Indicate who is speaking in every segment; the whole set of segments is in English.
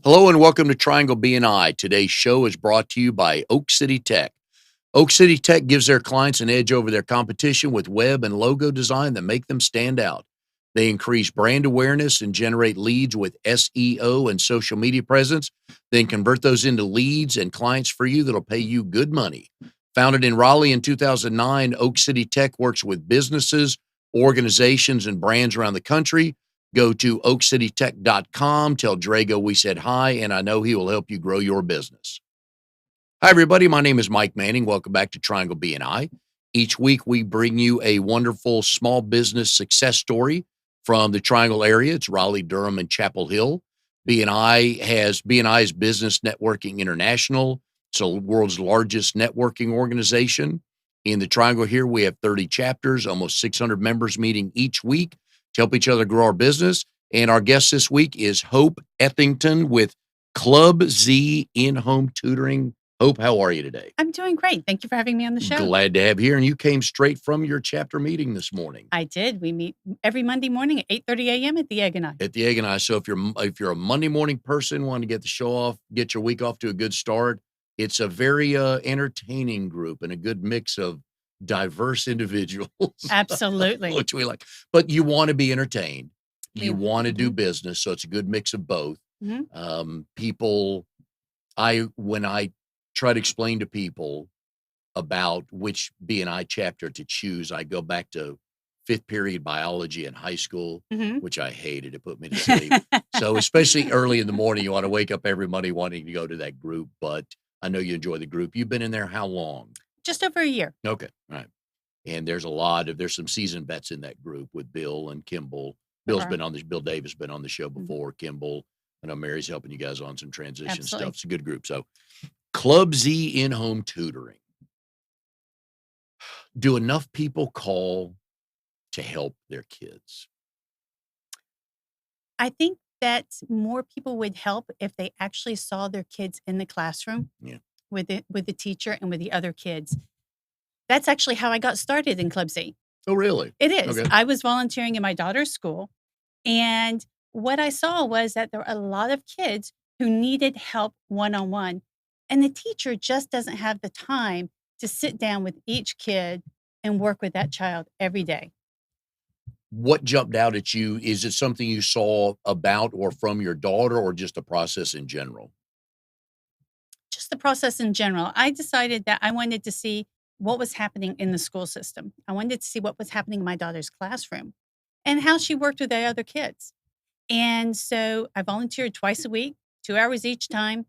Speaker 1: Hello and welcome to Triangle BNI. Today's show is brought to you by Oak City Tech. Oak City Tech gives their clients an edge over their competition with web and logo design that make them stand out. They increase brand awareness and generate leads with SEO and social media presence, then convert those into leads and clients for you that'll pay you good money. Founded in Raleigh in 2009, Oak City Tech works with businesses, organizations, and brands around the country. Go to oakcitytech.com. Tell Drago we said hi, and I know he will help you grow your business. Hi, everybody. My name is Mike Manning. Welcome back to Triangle BNI. Each week, we bring you a wonderful small business success story from the Triangle area. It's Raleigh, Durham, and Chapel Hill. BNI's Business Networking International. It's the world's largest networking organization. In the Triangle here, we have 30 chapters, almost 600 members meeting each week to help each other grow our business. And our guest this week is Hope Ethington with Club Z in-home tutoring. Hope, how are you today?
Speaker 2: I'm doing great. Thank you for having me on the show.
Speaker 1: Glad to have you here. And you came straight from your chapter meeting this morning.
Speaker 2: I did. We meet every Monday morning at 8:30 a.m. at the Egg and I.
Speaker 1: At the Egg and I. So if you're a Monday morning person, want to get the show off, get your week off to a good start, it's a very entertaining group and a good mix of diverse individuals.
Speaker 2: Absolutely.
Speaker 1: Which we like. But you want to be entertained. You
Speaker 2: Yeah.
Speaker 1: want to do business. So it's a good mix of both.
Speaker 2: Mhm.
Speaker 1: When I try to explain to people about which BNI chapter to choose, I go back to fifth period biology in high school,
Speaker 2: Mhm.
Speaker 1: which I hated. It put me to sleep. So especially early in the morning, you want to wake up every Monday wanting to go to that group. But I know you enjoy the group. You've been in there how long?
Speaker 2: Just over a year.
Speaker 1: Okay. All right. And there's some seasoned vets in that group with Bill and Kimball. Bill Davis been on the show before. Kimball, I know Mary's helping you guys on some transition
Speaker 2: Absolutely.
Speaker 1: stuff. It's a good group. So Club Z in-home tutoring. Do enough people call to help their kids?
Speaker 2: I think that more people would help if they actually saw their kids in the classroom
Speaker 1: Yeah.
Speaker 2: with the teacher and with the other kids. That's actually how I got started in Club Z.
Speaker 1: Oh, really?
Speaker 2: It is.
Speaker 1: Okay.
Speaker 2: I was volunteering in my daughter's school, and what I saw was that there were a lot of kids who needed help one-on-one, and the teacher just doesn't have the time to sit down with each kid and work with that child every day.
Speaker 1: What jumped out at you? Is it something you saw about or from your daughter or just a process in general?
Speaker 2: Just the process in general. I decided that I wanted to see what was happening in the school system. I wanted to see what was happening in my daughter's classroom and how she worked with the other kids. And so I volunteered twice a week, 2 hours each time.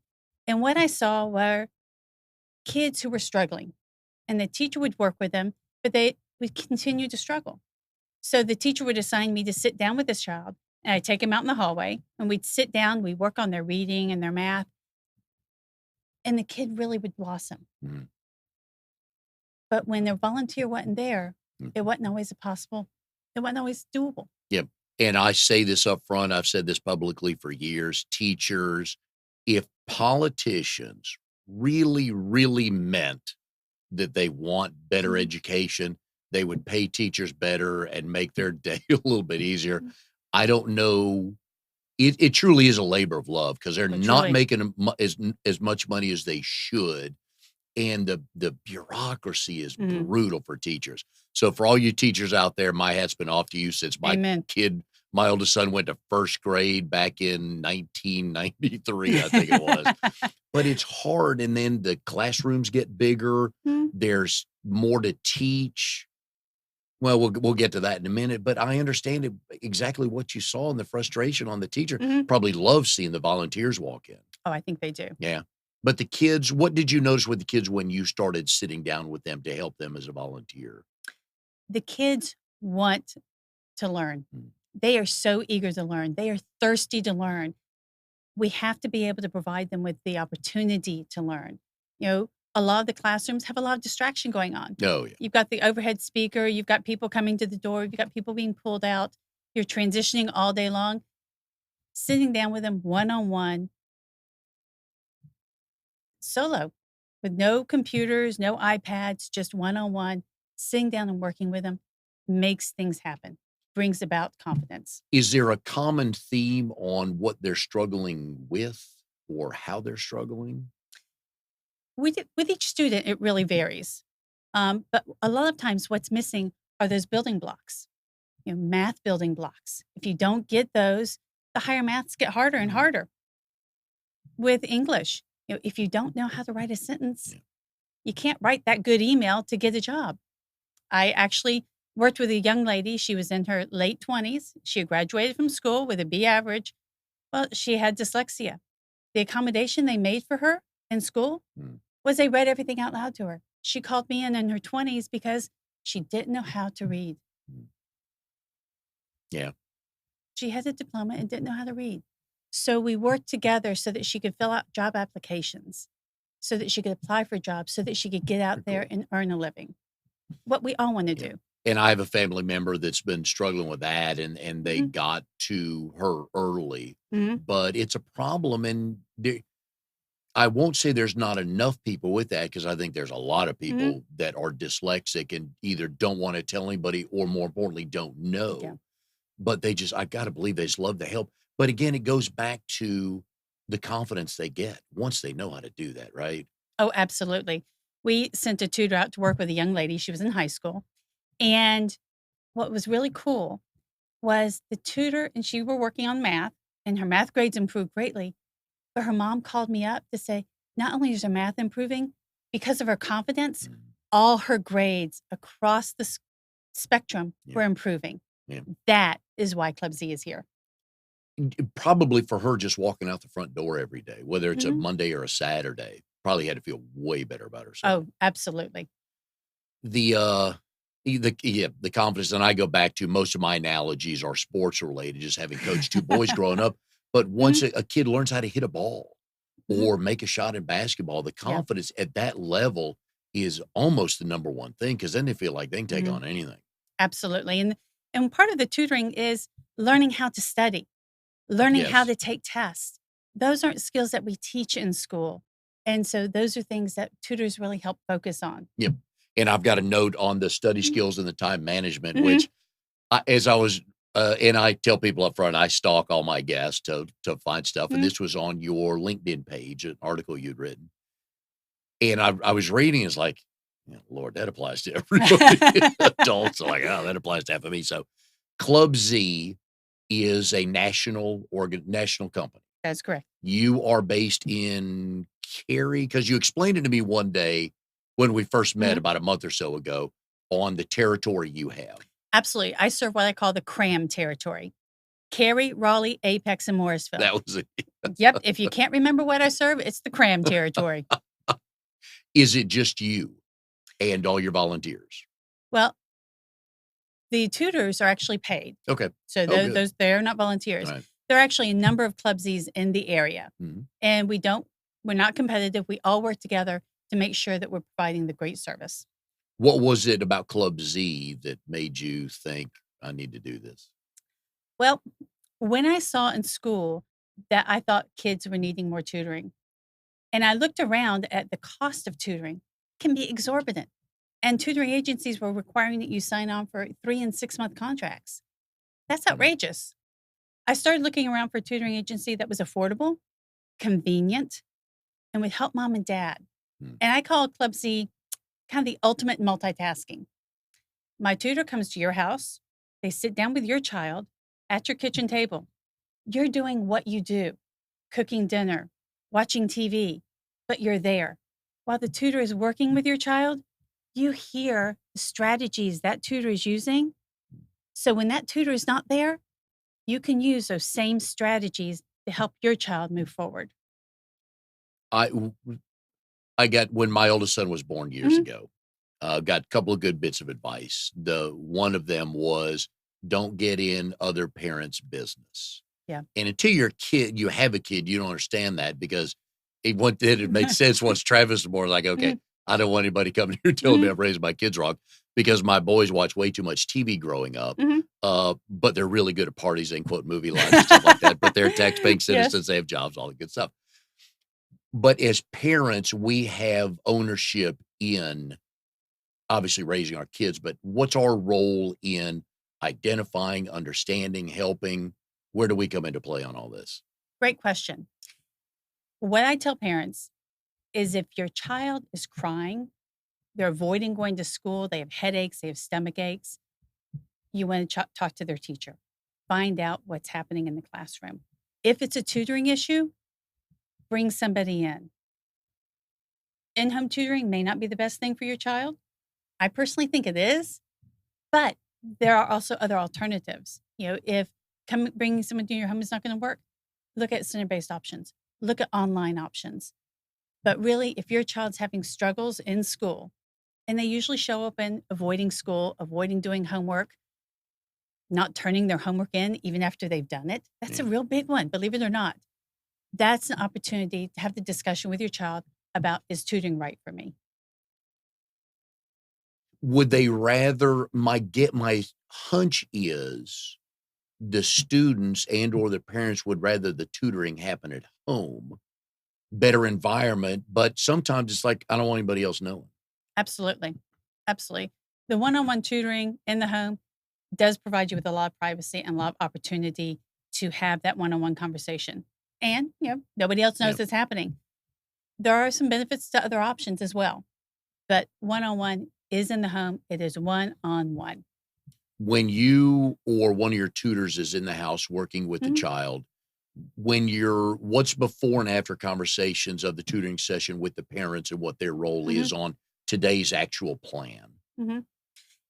Speaker 2: And what I saw were kids who were struggling, and the teacher would work with them, but they would continue to struggle. So the teacher would assign me to sit down with this child, and I'd take him out in the hallway, and we'd sit down, we'd work on their reading and their math, and the kid really would blossom.
Speaker 1: Mhm.
Speaker 2: But when their volunteer wasn't there,
Speaker 1: Mm.
Speaker 2: it wasn't always possible. It wasn't always doable.
Speaker 1: Yep. And I say this up front. I've said this publicly for years. Teachers, if politicians really, really meant that they want better
Speaker 2: Mhm.
Speaker 1: education, they would pay teachers better and make their day a little bit easier.
Speaker 2: Mhm.
Speaker 1: I don't know. It truly is a labor of love because they're
Speaker 2: Oh,
Speaker 1: not
Speaker 2: truly.
Speaker 1: making as much money as they should. And the bureaucracy is
Speaker 2: Mhm.
Speaker 1: brutal for teachers. So for all you teachers out there, my hat's been off to you since
Speaker 2: Amen.
Speaker 1: my oldest son went to first grade back in 1993, I think it was. But it's hard. And then the classrooms get bigger.
Speaker 2: Mhm.
Speaker 1: There's more to teach. Well, we'll get to that in a minute, but I understand exactly what you saw and the frustration on the teacher.
Speaker 2: Mhm.
Speaker 1: Probably loves seeing the volunteers walk in.
Speaker 2: Oh, I think they do.
Speaker 1: Yeah. But the kids, what did you notice with the kids when you started sitting down with them to help them as a volunteer?
Speaker 2: The kids want to learn.
Speaker 1: Mm.
Speaker 2: They are so eager to learn. They are thirsty to learn. We have to be able to provide them with the opportunity to learn. A lot of the classrooms have a lot of distraction going on.
Speaker 1: Oh, yeah.
Speaker 2: You've got the overhead speaker, you've got people coming to the door, you've got people being pulled out. You're transitioning all day long. Sitting down with them one-on-one, solo, with no computers, no iPads, just one-on-one, sitting down and working with them makes things happen, brings about confidence.
Speaker 1: Is there a common theme on what they're struggling with? or how they're struggling?
Speaker 2: With each student, it really varies. But a lot of times what's missing are those building blocks, math building blocks. If you don't get those, the higher maths get harder and
Speaker 1: Mhm.
Speaker 2: harder. With English, if you don't know how to write a sentence,
Speaker 1: Yeah.
Speaker 2: you can't write that good email to get a job. I actually worked with a young lady. She was in her late 20s. She had graduated from school with a B average. Well, she had dyslexia. The accommodation they made for her in school
Speaker 1: Mm.
Speaker 2: was they read everything out loud to her. She called me in her 20s because she didn't know how to read.
Speaker 1: Mm. Yeah.
Speaker 2: She had a diploma and didn't know how to read. So we worked together so that she could fill out job applications, so that she could apply for jobs, so that she could get out
Speaker 1: Very
Speaker 2: there
Speaker 1: cool.
Speaker 2: and earn a living. What we all want to
Speaker 1: Yeah.
Speaker 2: do.
Speaker 1: And I have a family member that's been struggling with that, and they
Speaker 2: Mhm,
Speaker 1: got to her early,
Speaker 2: mhm,
Speaker 1: but it's a problem. And I won't say there's not enough people with that, because I think there's a lot of
Speaker 2: mhm.
Speaker 1: people that are dyslexic and either don't want to tell anybody, or more importantly, don't
Speaker 2: Yeah.
Speaker 1: know. But I got to believe they just love the help. But again, it goes back to the confidence they get once they know how to do that, right?
Speaker 2: Oh, absolutely. We sent a tutor out to work with a young lady. She was in high school. And what was really cool was the tutor and she were working on math, and her math grades improved greatly. But her mom called me up to say, not only is her math improving, because of her confidence,
Speaker 1: Mm.
Speaker 2: all her grades across the spectrum
Speaker 1: Yeah.
Speaker 2: were improving.
Speaker 1: Yeah.
Speaker 2: That is why Club Z is here.
Speaker 1: Probably for her, just walking out the front door every day, whether it's a
Speaker 2: Mhm.
Speaker 1: Monday or a Saturday, probably had to feel way better about herself.
Speaker 2: Oh, absolutely.
Speaker 1: The, the confidence, and I go back to most of my analogies are sports related, just having coached 2 boys growing up. But once
Speaker 2: Mhm,
Speaker 1: a kid learns how to hit a ball
Speaker 2: mhm.
Speaker 1: or make a shot in basketball, the
Speaker 2: Yeah.
Speaker 1: confidence at that level is almost the number one thing, because then they feel like they can take
Speaker 2: Mhm.
Speaker 1: on anything.
Speaker 2: Absolutely. And part of the tutoring is learning how to study, learning how
Speaker 1: Yes.
Speaker 2: to take tests. Those aren't skills that we teach in school. And so those are things that tutors really help focus on.
Speaker 1: Yep. And I've got a note on the study
Speaker 2: Mhm,
Speaker 1: skills and the time management,
Speaker 2: mhm,
Speaker 1: which as I was, and I tell people up front, I stalk all my guests to find stuff. And
Speaker 2: mhm.
Speaker 1: this was on your LinkedIn page, an article you'd written. And I was reading, it's like, yeah, Lord, that applies to everybody. Adults are like, oh, that applies to half of me. So Club Z is a national company.
Speaker 2: That's correct.
Speaker 1: You are based in Cary, because you explained it to me one day when we first met
Speaker 2: Mhm.
Speaker 1: about a month or so ago on the territory you have.
Speaker 2: Absolutely. I serve what I call the CRAM territory: Cary, Raleigh, Apex, and Morrisville.
Speaker 1: That was it.
Speaker 2: Yep. If you can't remember what I serve, it's the CRAM territory.
Speaker 1: Is it just you and all your volunteers?
Speaker 2: Well, the tutors are actually paid.
Speaker 1: Okay.
Speaker 2: So
Speaker 1: Oh, good.
Speaker 2: they're not
Speaker 1: All
Speaker 2: volunteers.
Speaker 1: right.
Speaker 2: There are actually a number of Club Zs in the area.
Speaker 1: Mhm.
Speaker 2: And we're not competitive. We all work together to make sure that we're providing the great service.
Speaker 1: What was it about Club Z that made you think, "I need to do this"?
Speaker 2: Well, when I saw in school that I thought kids were needing more tutoring, and I looked around at the cost of tutoring, can be exorbitant. And tutoring agencies were requiring that you sign on for 3 and 6 month contracts. That's
Speaker 1: Mm,
Speaker 2: outrageous. I started looking around for a tutoring agency that was affordable, convenient, and would help mom and dad.
Speaker 1: mm.
Speaker 2: And I call Club C kind of the ultimate multitasking. My tutor comes to your house. They sit down with your child at your kitchen table. You're doing what you do, cooking dinner, watching TV, but you're there. While the tutor is working with your child, you hear the strategies that tutor is using. So when that tutor is not there, you can use those same strategies to help your child move forward.
Speaker 1: I w w I got when my oldest son was born years
Speaker 2: Mhm.
Speaker 1: ago, got a couple of good bits of advice. The one of them was, "Don't get in other parents' business."
Speaker 2: Yeah.
Speaker 1: And until you have a kid, you don't understand that, because it made sense once Travis was born, like, "Okay,
Speaker 2: Mhm.
Speaker 1: I don't want anybody coming here telling me
Speaker 2: Mhm.
Speaker 1: I'm raising my kids wrong," because my boys watched way too much TV growing up,
Speaker 2: Mhm.
Speaker 1: but they're really good at parties and quote movie lines and stuff like that, but they're tax-paying
Speaker 2: Yes.
Speaker 1: citizens, they have jobs, all the good stuff. But as parents, we have ownership in obviously raising our kids, but what's our role in identifying, understanding, helping? Where do we come into play on all this?
Speaker 2: Great question. What I tell parents is if your child is crying, they're avoiding going to school, they have headaches, they have stomach aches, you want to talk to their teacher. Find out what's happening in the classroom. If it's a tutoring issue, bring somebody in. In-home tutoring may not be the best thing for your child. I personally think it is, but there are also other alternatives. If bringing someone to your home is not going to work, look at center-based options. Look at online options. But really, if your child's having struggles in school, and they usually show up in avoiding school, avoiding doing homework, not turning their homework in even after they've done it, that's a real big one, believe it or not. That's an opportunity to have the discussion with your child about, is tutoring right for me?
Speaker 1: Would they rather my hunch is the students and or the parents would rather the tutoring happen at home, better environment, but sometimes it's like, I don't want anybody else knowing.
Speaker 2: Absolutely. Absolutely. The one-on-one tutoring in the home does provide you with a lot of privacy and a lot of opportunity to have that one-on-one conversation. And, nobody else knows it's happening. There are some benefits to other options as well, but one-on-one is in the home. It is one-on-one.
Speaker 1: When you or one of your tutors is in the house working with the child, what's before and after conversations of the tutoring session with the parents and what their role is on today's actual plan?
Speaker 2: And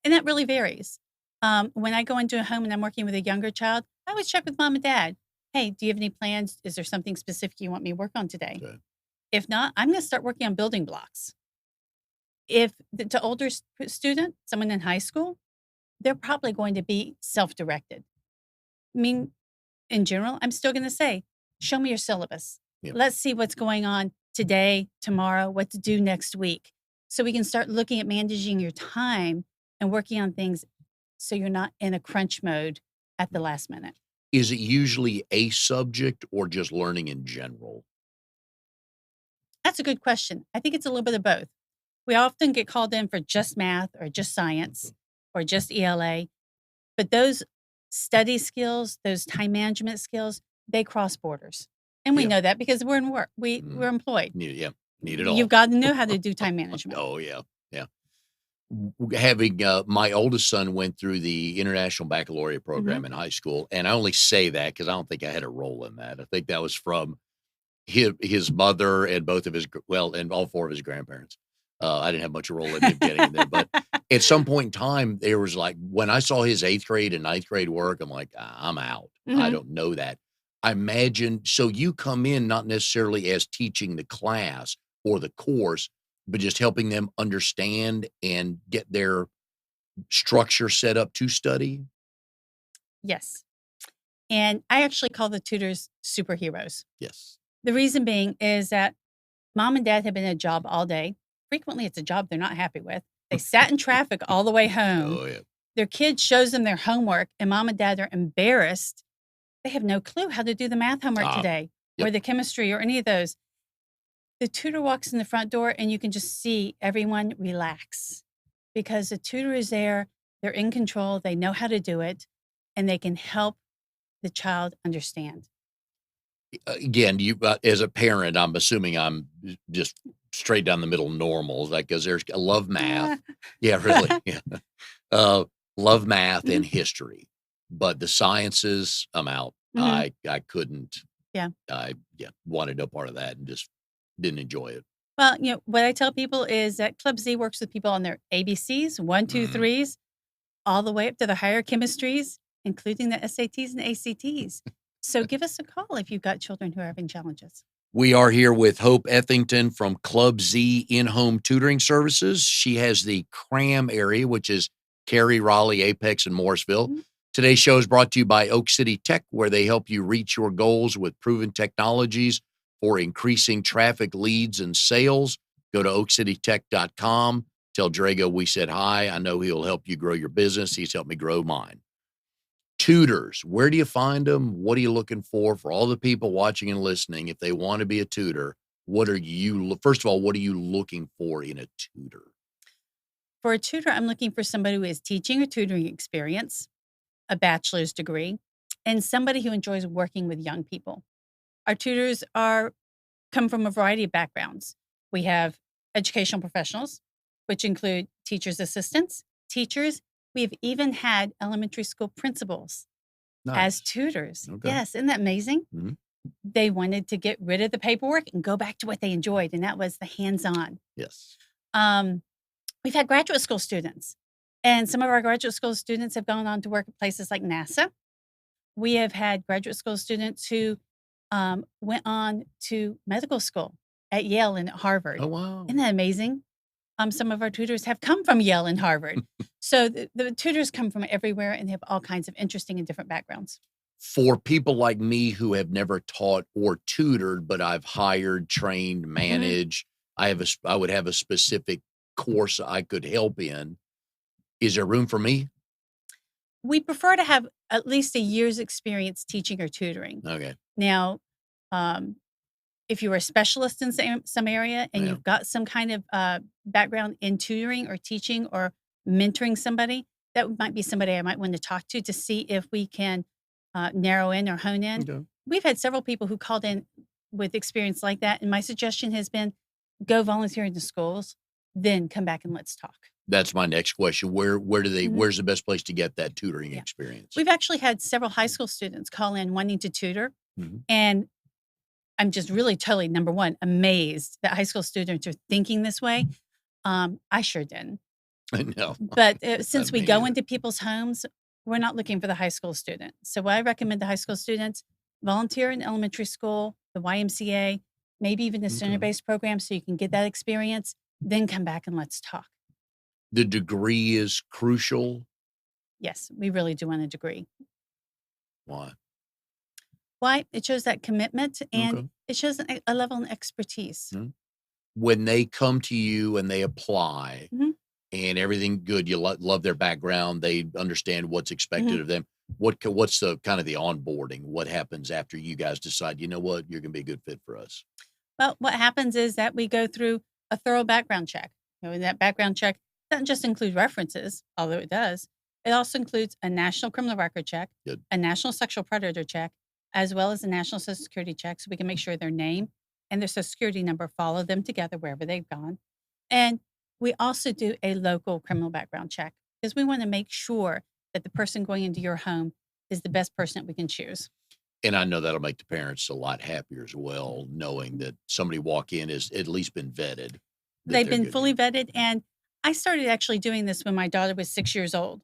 Speaker 2: that really varies. When I go into a home and I'm working with a younger child, I always check with mom and dad. Hey, do you have any plans? Is there something specific you want me to work on today?
Speaker 1: Okay.
Speaker 2: If not, I'm going to start working on building blocks. If to older student, someone in high school, they're probably going to be self-directed. I mean, in general, I'm still going to say, show me your syllabus. Let's see what's going on today, tomorrow, what to do next week. So we can start looking at managing your time and working on things so you're not in a crunch mode at the last minute.
Speaker 1: Is it usually a subject or just learning in general?
Speaker 2: That's a good question. I think it's a little bit of both. We often get called in for just math or just science or just ELA, but those study skills, those time management skills, they cross borders. And we know that because we're in work. We're employed.
Speaker 1: Need it all.
Speaker 2: You've got to know how to do time management.
Speaker 1: Oh, yeah. Having my oldest son went through the International Baccalaureate program in high school, and I only say that because I don't think I had a role in that. I think that was from his mother and both of and all four of his grandparents. I didn't have much of a role in him getting there, but at some point in time, there was like, when I saw his 8th grade and 9th grade work, I'm like, I'm out. I don't know that. I imagine, so you come in not necessarily as teaching the class or the course, but just helping them understand and get their structure set up to study?
Speaker 2: Yes. And I actually call the tutors superheroes.
Speaker 1: Yes.
Speaker 2: The reason being is that mom and dad have been in a job all day. Frequently, it's a job they're not happy with. They sat in traffic all the way home.
Speaker 1: Oh, yeah.
Speaker 2: Their kid shows them their homework, and mom and dad are embarrassed. They have no clue how to do the math homework today or the chemistry or any of those. The tutor walks in the front door, and you can just see everyone relax because the tutor is there. They're in control. They know how to do it, and they can help the child understand.
Speaker 1: Again, you as a parent, I'm assuming I'm just straight down the middle normal, like, because I love math. Yeah, really. Yeah. Love math and history, but the sciences, I'm out. I couldn't.
Speaker 2: Yeah.
Speaker 1: I wanted no part of that and just didn't enjoy it.
Speaker 2: Well, what I tell people is that Club Z works with people on their ABCs, 1, 2, 3s, all the way up to the higher chemistries, including the SATs and ACTs. So give us a call if you've got children who are having challenges.
Speaker 1: We are here with Hope Ethington from Club Z In-Home Tutoring Services. She has the CRAM area, which is Cary, Raleigh, Apex, and Morrisville. Today's show is brought to you by Oak City Tech, where they help you reach your goals with proven technologies for increasing traffic leads and sales. Go to oakcitytech.com. Tell Drago we said hi. I know he'll help you grow your business. He's helped me grow mine. Tutors, where do you find them? What are you looking for all the people watching and listening? If they want to be a tutor, first of all, what are you looking for in a tutor?
Speaker 2: For a tutor, I'm looking for somebody who has teaching or tutoring experience, a bachelor's degree, and somebody who enjoys working with young people. Our tutors are come from a variety of backgrounds. We have educational professionals, which include teachers' assistants, teachers. We've even had elementary school principals as
Speaker 1: Nice.
Speaker 2: tutors.
Speaker 1: Okay.
Speaker 2: Yes, isn't that amazing?
Speaker 1: Mhm.
Speaker 2: They wanted to get rid of the paperwork and go back to what they enjoyed, and that was the hands-on.
Speaker 1: Yes.
Speaker 2: Um, we've had graduate school students, and some of our graduate school students have gone on to work at places like NASA. We have had graduate school students who went on to medical school at Yale and at Harvard.
Speaker 1: Oh, wow.
Speaker 2: Isn't that amazing? Some of our tutors have come from Yale and Harvard. So the tutors come from everywhere, and they have all kinds of interesting and different backgrounds.
Speaker 1: For people like me who have never taught or tutored, but I've hired, trained, managed, I would have a specific course I could help in. Is there room for me?
Speaker 2: We prefer to have at least a year's experience teaching or tutoring.
Speaker 1: Okay.
Speaker 2: Now, um, if you are a specialist in some area and
Speaker 1: Yeah.
Speaker 2: you've got some kind of background in tutoring or teaching or mentoring somebody, that might be somebody I might want to talk to see if we can narrow in or hone in.
Speaker 1: Okay.
Speaker 2: We've had several people who called in with experience like that, and my suggestion has been go volunteer in the schools, then come back and let's talk.
Speaker 1: That's my next question. Where's
Speaker 2: Mhm.
Speaker 1: the best place to get that tutoring
Speaker 2: Yeah.
Speaker 1: experience?
Speaker 2: We've actually had several high school students call in wanting to tutor,
Speaker 1: Mhm.
Speaker 2: and I'm just really totally, number one, amazed that high school students are thinking this way. I sure didn't.
Speaker 1: I know.
Speaker 2: But since we
Speaker 1: Me
Speaker 2: go
Speaker 1: either.
Speaker 2: into people's homes, we're not looking for the high school student. So what I recommend to high school students, volunteer in elementary school, the YMCA, maybe even the
Speaker 1: Okay.
Speaker 2: center-based program so you can get that experience, then come back and let's talk.
Speaker 1: The degree is crucial.
Speaker 2: Yes, we really do want a degree.
Speaker 1: Why?
Speaker 2: Why? It shows that commitment and
Speaker 1: Okay.
Speaker 2: it shows a level of expertise.
Speaker 1: Mhm. When they come to you and they apply
Speaker 2: Mhm.
Speaker 1: and everything good, you love their background, they understand what's expected
Speaker 2: Mhm.
Speaker 1: of them. What's the kind of the onboarding? What happens after you guys decide, you know what, you're gonna be a good fit for us?
Speaker 2: Well, what happens is that we go through a thorough background check. And that background check doesn't just include references, although it does. It also includes a national criminal record check,
Speaker 1: Good.
Speaker 2: a national sexual predator check, as well as a national social security check, so we can make sure their name and their social security number follow them together wherever they've gone. And we also do a local criminal background check because we want to make sure that the person going into your home is the best person that we can choose.
Speaker 1: And I know that'll make the parents a lot happier as well, knowing that somebody walk in has at least been vetted, that
Speaker 2: They've
Speaker 1: they're
Speaker 2: been
Speaker 1: good
Speaker 2: fully
Speaker 1: here.
Speaker 2: vetted, and I started actually doing this when my daughter was 6 years old.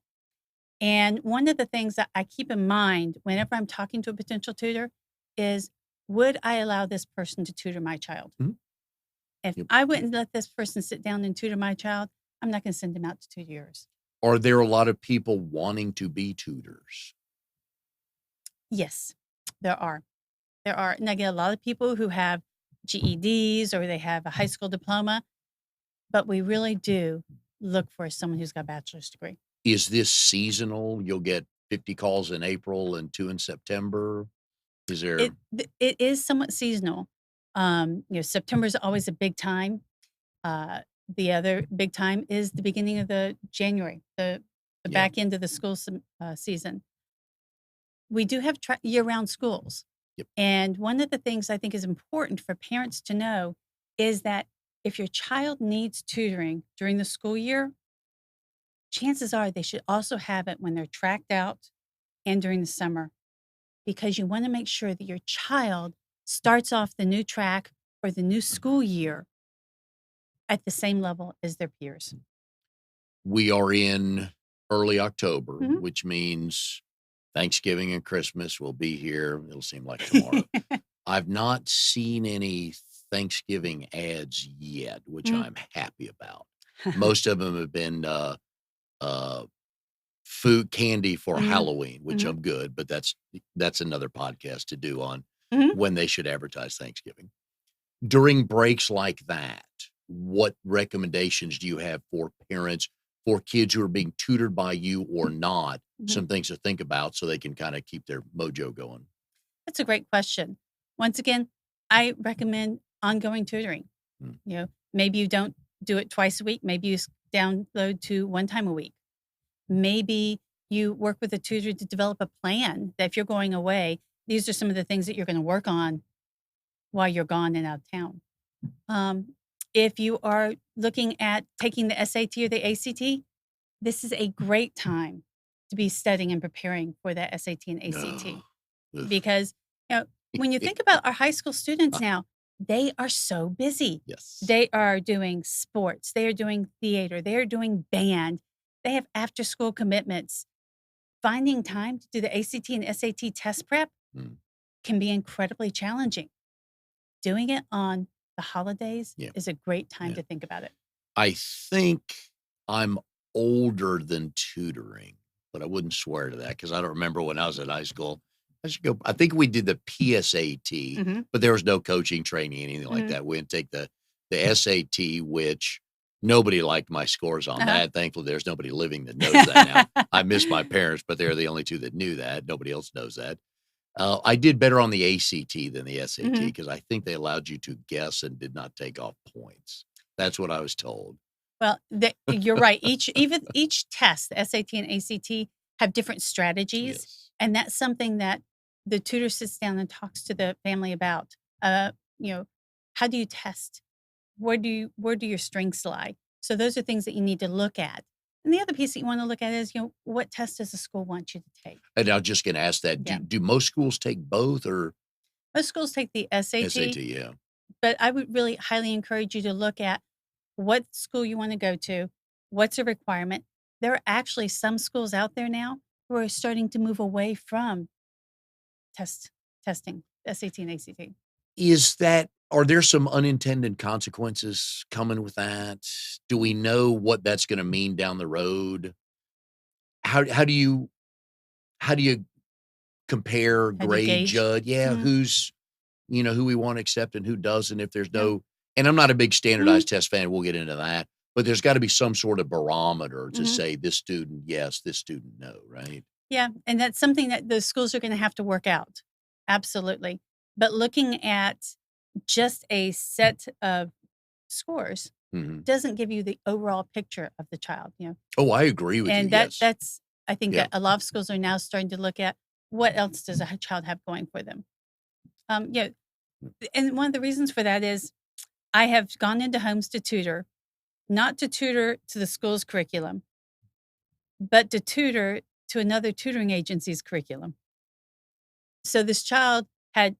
Speaker 2: And one of the things that I keep in mind whenever I'm talking to a potential tutor is, would I allow this person to tutor my child?
Speaker 1: Mhm.
Speaker 2: If
Speaker 1: Yep.
Speaker 2: I wouldn't let this person sit down and tutor my child, I'm not going to send him out to 2 years.
Speaker 1: Are there a lot of people wanting to be tutors?
Speaker 2: Yes, there are. There are. And I get a lot of people who have GEDs or they have a high school diploma, but we really do look for someone who's got a bachelor's degree.
Speaker 1: Is this seasonal? You'll get 50 calls in April and 2 in September? Is there
Speaker 2: It is somewhat seasonal. September is always a big time. Uh, the other big time is the beginning of the January, the
Speaker 1: Yeah.
Speaker 2: back end of the school season. We do have year-round schools.
Speaker 1: Yep.
Speaker 2: And one of the things I think is important for parents to know is that if your child needs tutoring during the school year, chances are they should also have it when they're tracked out and during the summer, because you want to make sure that your child starts off the new track or the new school year at the same level as their peers.
Speaker 1: We are in early October,
Speaker 2: Mhm.
Speaker 1: which means Thanksgiving and Christmas will be here. It'll seem like tomorrow. I've not seen any Thanksgiving ads yet, which
Speaker 2: Mm.
Speaker 1: I'm happy about. Most of them have been uh, food candy for
Speaker 2: Mhm.
Speaker 1: Halloween, which
Speaker 2: Mhm.
Speaker 1: I'm good, but that's another podcast to do on
Speaker 2: Mhm.
Speaker 1: when they should advertise Thanksgiving. During breaks like that, what recommendations do you have for parents, for kids who are being tutored by you or not?
Speaker 2: Mhm.
Speaker 1: Some things to think about so they can kind of keep their mojo going.
Speaker 2: That's a great question. Once again, I recommend ongoing tutoring.
Speaker 1: Mm.
Speaker 2: Maybe you don't do it twice a week. Maybe you download to one time a week. Maybe you work with a tutor to develop a plan that if you're going away, these are some of the things that you're going to work on while you're gone and out of town. If you are looking at taking the SAT or the ACT, this is a great time to be studying and preparing for that SAT and ACT.
Speaker 1: Ugh.
Speaker 2: Because, when you think about our high school students now, they are so busy.
Speaker 1: Yes.
Speaker 2: They are doing sports, they are doing theater, they are doing band, they have after school commitments. Finding time to do the ACT and SAT test prep
Speaker 1: Mm.
Speaker 2: can be incredibly challenging. Doing it on the holidays
Speaker 1: Yeah.
Speaker 2: is a great time
Speaker 1: Yeah.
Speaker 2: to think about it.
Speaker 1: I think I'm older than tutoring, but I wouldn't swear to that because I don't remember when I was in high school. I think we did the PSAT,
Speaker 2: Mhm.
Speaker 1: but there was no coaching training, anything like
Speaker 2: Mhm.
Speaker 1: that. We didn't take the SAT, which nobody liked my scores on
Speaker 2: Uh-huh.
Speaker 1: that. Thankfully, there's nobody living that knows that now. I miss my parents, but they're the only two that knew that. Nobody else knows that. I did better on the ACT than the SAT
Speaker 2: Mhm.
Speaker 1: because I think they allowed you to guess and did not take off points. That's what I was told.
Speaker 2: Well, you're right. Each test, the SAT and ACT, have different strategies,
Speaker 1: Yes.
Speaker 2: and that's something that the tutor sits down and talks to the family about. Uh, you know, how do you test? Where do your strengths lie? So those are things that you need to look at. And the other piece that you want to look at is, what test does the school want you to take?
Speaker 1: And I was just going to ask that.
Speaker 2: Yeah.
Speaker 1: Do most schools take both or
Speaker 2: Most schools take the SAT,
Speaker 1: SAT? Yeah.
Speaker 2: but I would really highly encourage you to look at what school you want to go to, what's a requirement. There are actually some schools out there now who are starting to move away from testing, SAT and ACT.
Speaker 1: Are there some unintended consequences coming with that? Do we know what that's going to mean down the road? How do you how do you compare,
Speaker 2: How do you
Speaker 1: grade,
Speaker 2: gauge?
Speaker 1: judge? Yeah,
Speaker 2: Mhm.
Speaker 1: who we want to accept and who doesn't. If there's
Speaker 2: Yeah.
Speaker 1: no, and I'm not a big
Speaker 2: Mhm.
Speaker 1: standardized test fan. We'll get into that, but there's got to be some sort of barometer to
Speaker 2: Mhm.
Speaker 1: say this student yes, this student no, right?
Speaker 2: Yeah, and that's something that the schools are gonna have to work out. Absolutely. But looking at just a set of scores
Speaker 1: Mhm.
Speaker 2: doesn't give you the overall picture of the child.
Speaker 1: Oh, I agree with you.
Speaker 2: And
Speaker 1: Yes.
Speaker 2: that's I think
Speaker 1: Yeah.
Speaker 2: that a lot of schools are now starting to look at what else does a child have going for them. Yeah, and one of the reasons for that is I have gone into homes to tutor, not to tutor to the school's curriculum, but to tutor to another tutoring agency's curriculum. So this child had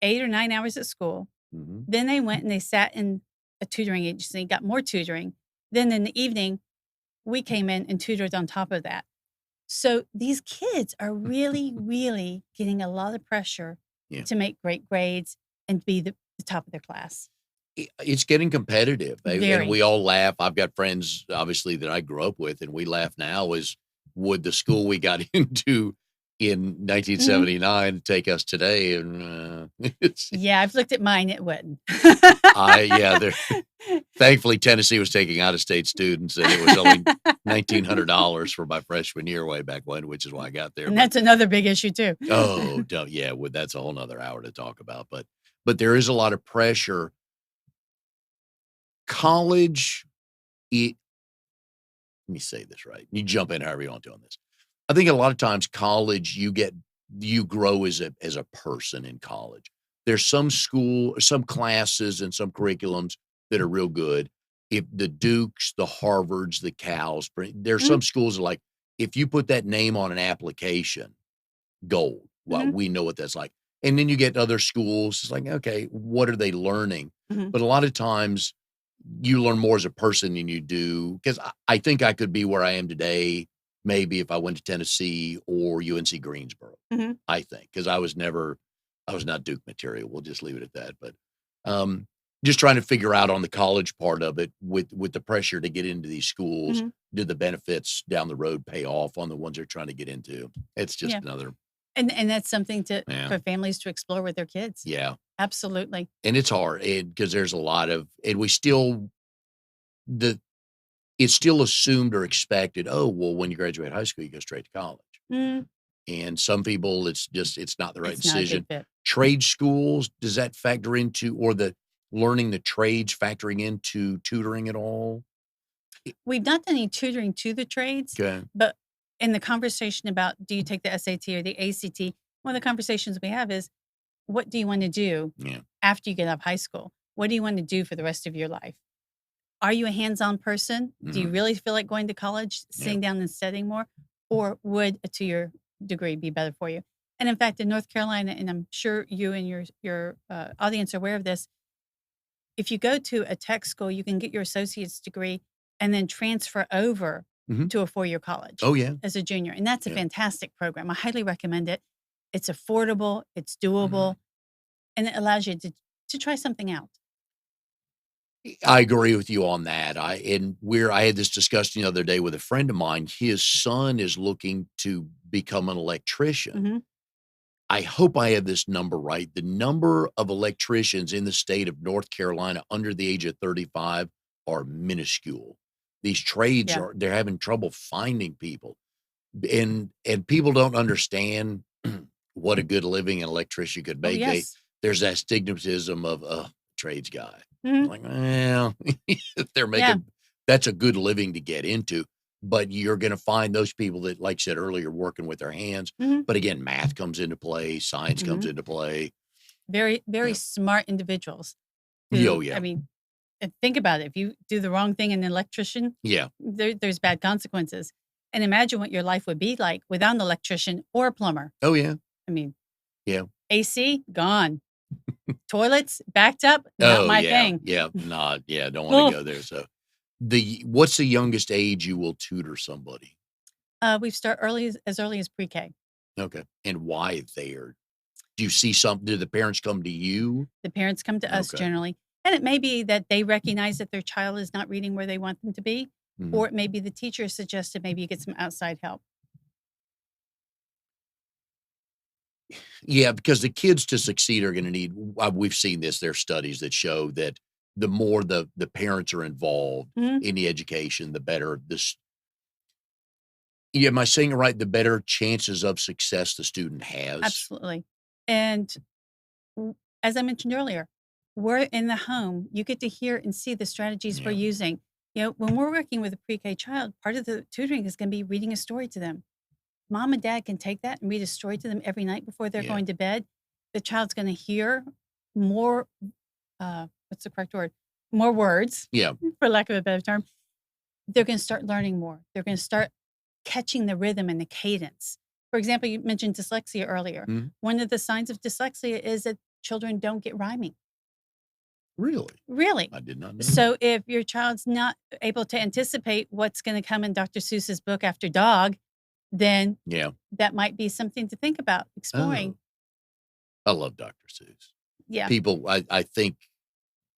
Speaker 2: 8 or 9 hours at school.
Speaker 1: Mhm.
Speaker 2: Then they went and they sat in a tutoring agency, got more tutoring. Then in the evening, we came in and tutored on top of that. So these kids are really, really getting a lot of pressure
Speaker 1: Yeah.
Speaker 2: to make great grades and be the top of their class.
Speaker 1: It's getting competitive, and
Speaker 2: Very.
Speaker 1: we all laugh. I've got friends, obviously, that I grew up with, and we laugh now is would the school we got into in
Speaker 2: Mhm.
Speaker 1: 1979 take us today? And it's,
Speaker 2: Yeah, I've looked at mine, it wouldn't.
Speaker 1: yeah, thankfully Tennessee was taking out of state students, and it was only $1,900 for my freshman year way back when, which is why I got there.
Speaker 2: And
Speaker 1: But
Speaker 2: that's another big issue too.
Speaker 1: oh, yeah, that's a whole nother hour to talk about. But there is a lot of pressure. College, it, let me say this right. You jump in however you want to on this. I think a lot of times college, you grow as a person in college. There's some classes and some curriculums that are real good. If the Dukes, the Harvards, the Cals, there's
Speaker 2: Mhm,
Speaker 1: some schools that are like, if you put that name on an application, gold. Well,
Speaker 2: mhm,
Speaker 1: we know what that's like. And then you get other schools. It's like, okay, what are they learning?
Speaker 2: mhm,
Speaker 1: But a lot of times you learn more as a person than you do. Because I think I could be where I am today, maybe if I went to Tennessee or UNC Greensboro,
Speaker 2: mhm.
Speaker 1: I think, because I was not Duke material. We'll just leave it at that. But um, just trying to figure out on the college part of it with the pressure to get into these schools,
Speaker 2: Mhm.
Speaker 1: do the benefits down the road pay off on the ones they're trying to get into? It's just
Speaker 2: Yeah,
Speaker 1: another,
Speaker 2: and that's something
Speaker 1: yeah,
Speaker 2: for families to explore with their kids.
Speaker 1: yeah.
Speaker 2: Absolutely.
Speaker 1: And it's hard because there's a lot of, and we still, the, it's still assumed or expected, oh, well, when you graduate high school, you go straight to college.
Speaker 2: Mm,
Speaker 1: And some people, it's not the right
Speaker 2: it's not a good
Speaker 1: decision.
Speaker 2: fit.
Speaker 1: Trade schools, does that factor into, or the learning the trades factoring into tutoring at all?
Speaker 2: We've not done any tutoring to the trades,
Speaker 1: Okay.
Speaker 2: but in the conversation about do you take the SAT or the ACT, one of the conversations we have is what do you want to do
Speaker 1: Yeah.
Speaker 2: after you get out of high school? What do you want to do for the rest of your life? Are you a hands-on person? Do you
Speaker 1: Mhm.
Speaker 2: really feel like going to college,
Speaker 1: Yeah.
Speaker 2: sitting down and studying more? Or would a two-year degree be better for you? And in fact, in North Carolina, and I'm sure you and your audience are aware of this, if you go to a tech school, you can get your associate's degree and then transfer over
Speaker 1: Mhm.
Speaker 2: to a four-year college
Speaker 1: Oh, yeah.
Speaker 2: as a junior. And that's a
Speaker 1: Yeah.
Speaker 2: fantastic program. I highly recommend it. It's affordable, it's
Speaker 1: Mhm.
Speaker 2: doable, and it allows you to try something out.
Speaker 1: I agree with you on that. I had this discussion the other day with a friend of mine. His son is looking to become an electrician.
Speaker 2: Mhm.
Speaker 1: I hope I have this number right. The number of electricians in the state of North Carolina under the age of 35 are minuscule. These trades
Speaker 2: Yeah.
Speaker 1: they're having trouble finding people. And people don't understand what a good living an electrician could
Speaker 2: Oh,
Speaker 1: make.
Speaker 2: yes.
Speaker 1: There's that stigmatism of trades guy.
Speaker 2: Mhm.
Speaker 1: Like, well, if they're
Speaker 2: Yeah.
Speaker 1: making that's a good living to get into, but you're going to find those people that, like I said earlier, working with their hands.
Speaker 2: Mhm.
Speaker 1: But again, math comes into play, science comes
Speaker 2: Mhm.
Speaker 1: into play.
Speaker 2: Very, very
Speaker 1: Yeah.
Speaker 2: smart individuals
Speaker 1: Oh
Speaker 2: who, I
Speaker 1: yeah.
Speaker 2: mean, think about it. If you do the wrong thing in an electrician,
Speaker 1: Yeah.
Speaker 2: there's bad consequences. And imagine what your life would be like without an electrician or a plumber.
Speaker 1: Oh yeah.
Speaker 2: I mean,
Speaker 1: Yeah.
Speaker 2: AC, gone. Toilets, backed up, not
Speaker 1: Oh
Speaker 2: my
Speaker 1: yeah.
Speaker 2: thing.
Speaker 1: Yeah. Not yeah. Don't want to
Speaker 2: Oh,
Speaker 1: go there. So what's the youngest age you will tutor somebody?
Speaker 2: we start as early as pre-K.
Speaker 1: Okay. And why there? Do you see something? Do the parents come to you?
Speaker 2: The parents come to us
Speaker 1: Okay.
Speaker 2: generally, and it may be that they recognize that their child is not reading where they want them to be,
Speaker 1: Mhm.
Speaker 2: or it may be the teacher suggested maybe you get some outside help.
Speaker 1: Yeah, because the kids to succeed are gonna need we've seen this, there's studies that show that the more the parents are involved
Speaker 2: Mhm.
Speaker 1: in the education, the better this yeah, am I saying it right? The better chances of success the student has?
Speaker 2: Absolutely. And as I mentioned earlier, we're in the home. You get to hear and see the strategies we're
Speaker 1: Yeah,
Speaker 2: using. When we're working with a pre-K child, part of the tutoring is going to be reading a story to them. Mom and dad can take that and read a story to them every night before they're
Speaker 1: yeah,
Speaker 2: going to bed. The child's going to hear more, what's the correct word? More words,
Speaker 1: yeah,
Speaker 2: for lack of a better term. They're going to start learning more. They're going to start catching the rhythm and the cadence. For example, you mentioned dyslexia earlier.
Speaker 1: mhm.
Speaker 2: One of the signs of dyslexia is that children don't get rhyming.
Speaker 1: Really?
Speaker 2: Really.
Speaker 1: I did not know that.
Speaker 2: So if your child's not able to anticipate what's going to come in Dr. Seuss's book after dog, then
Speaker 1: Yeah.
Speaker 2: that might be something to think about
Speaker 1: Oh,
Speaker 2: exploring.
Speaker 1: I love Dr. Seuss.
Speaker 2: Yeah.
Speaker 1: People I think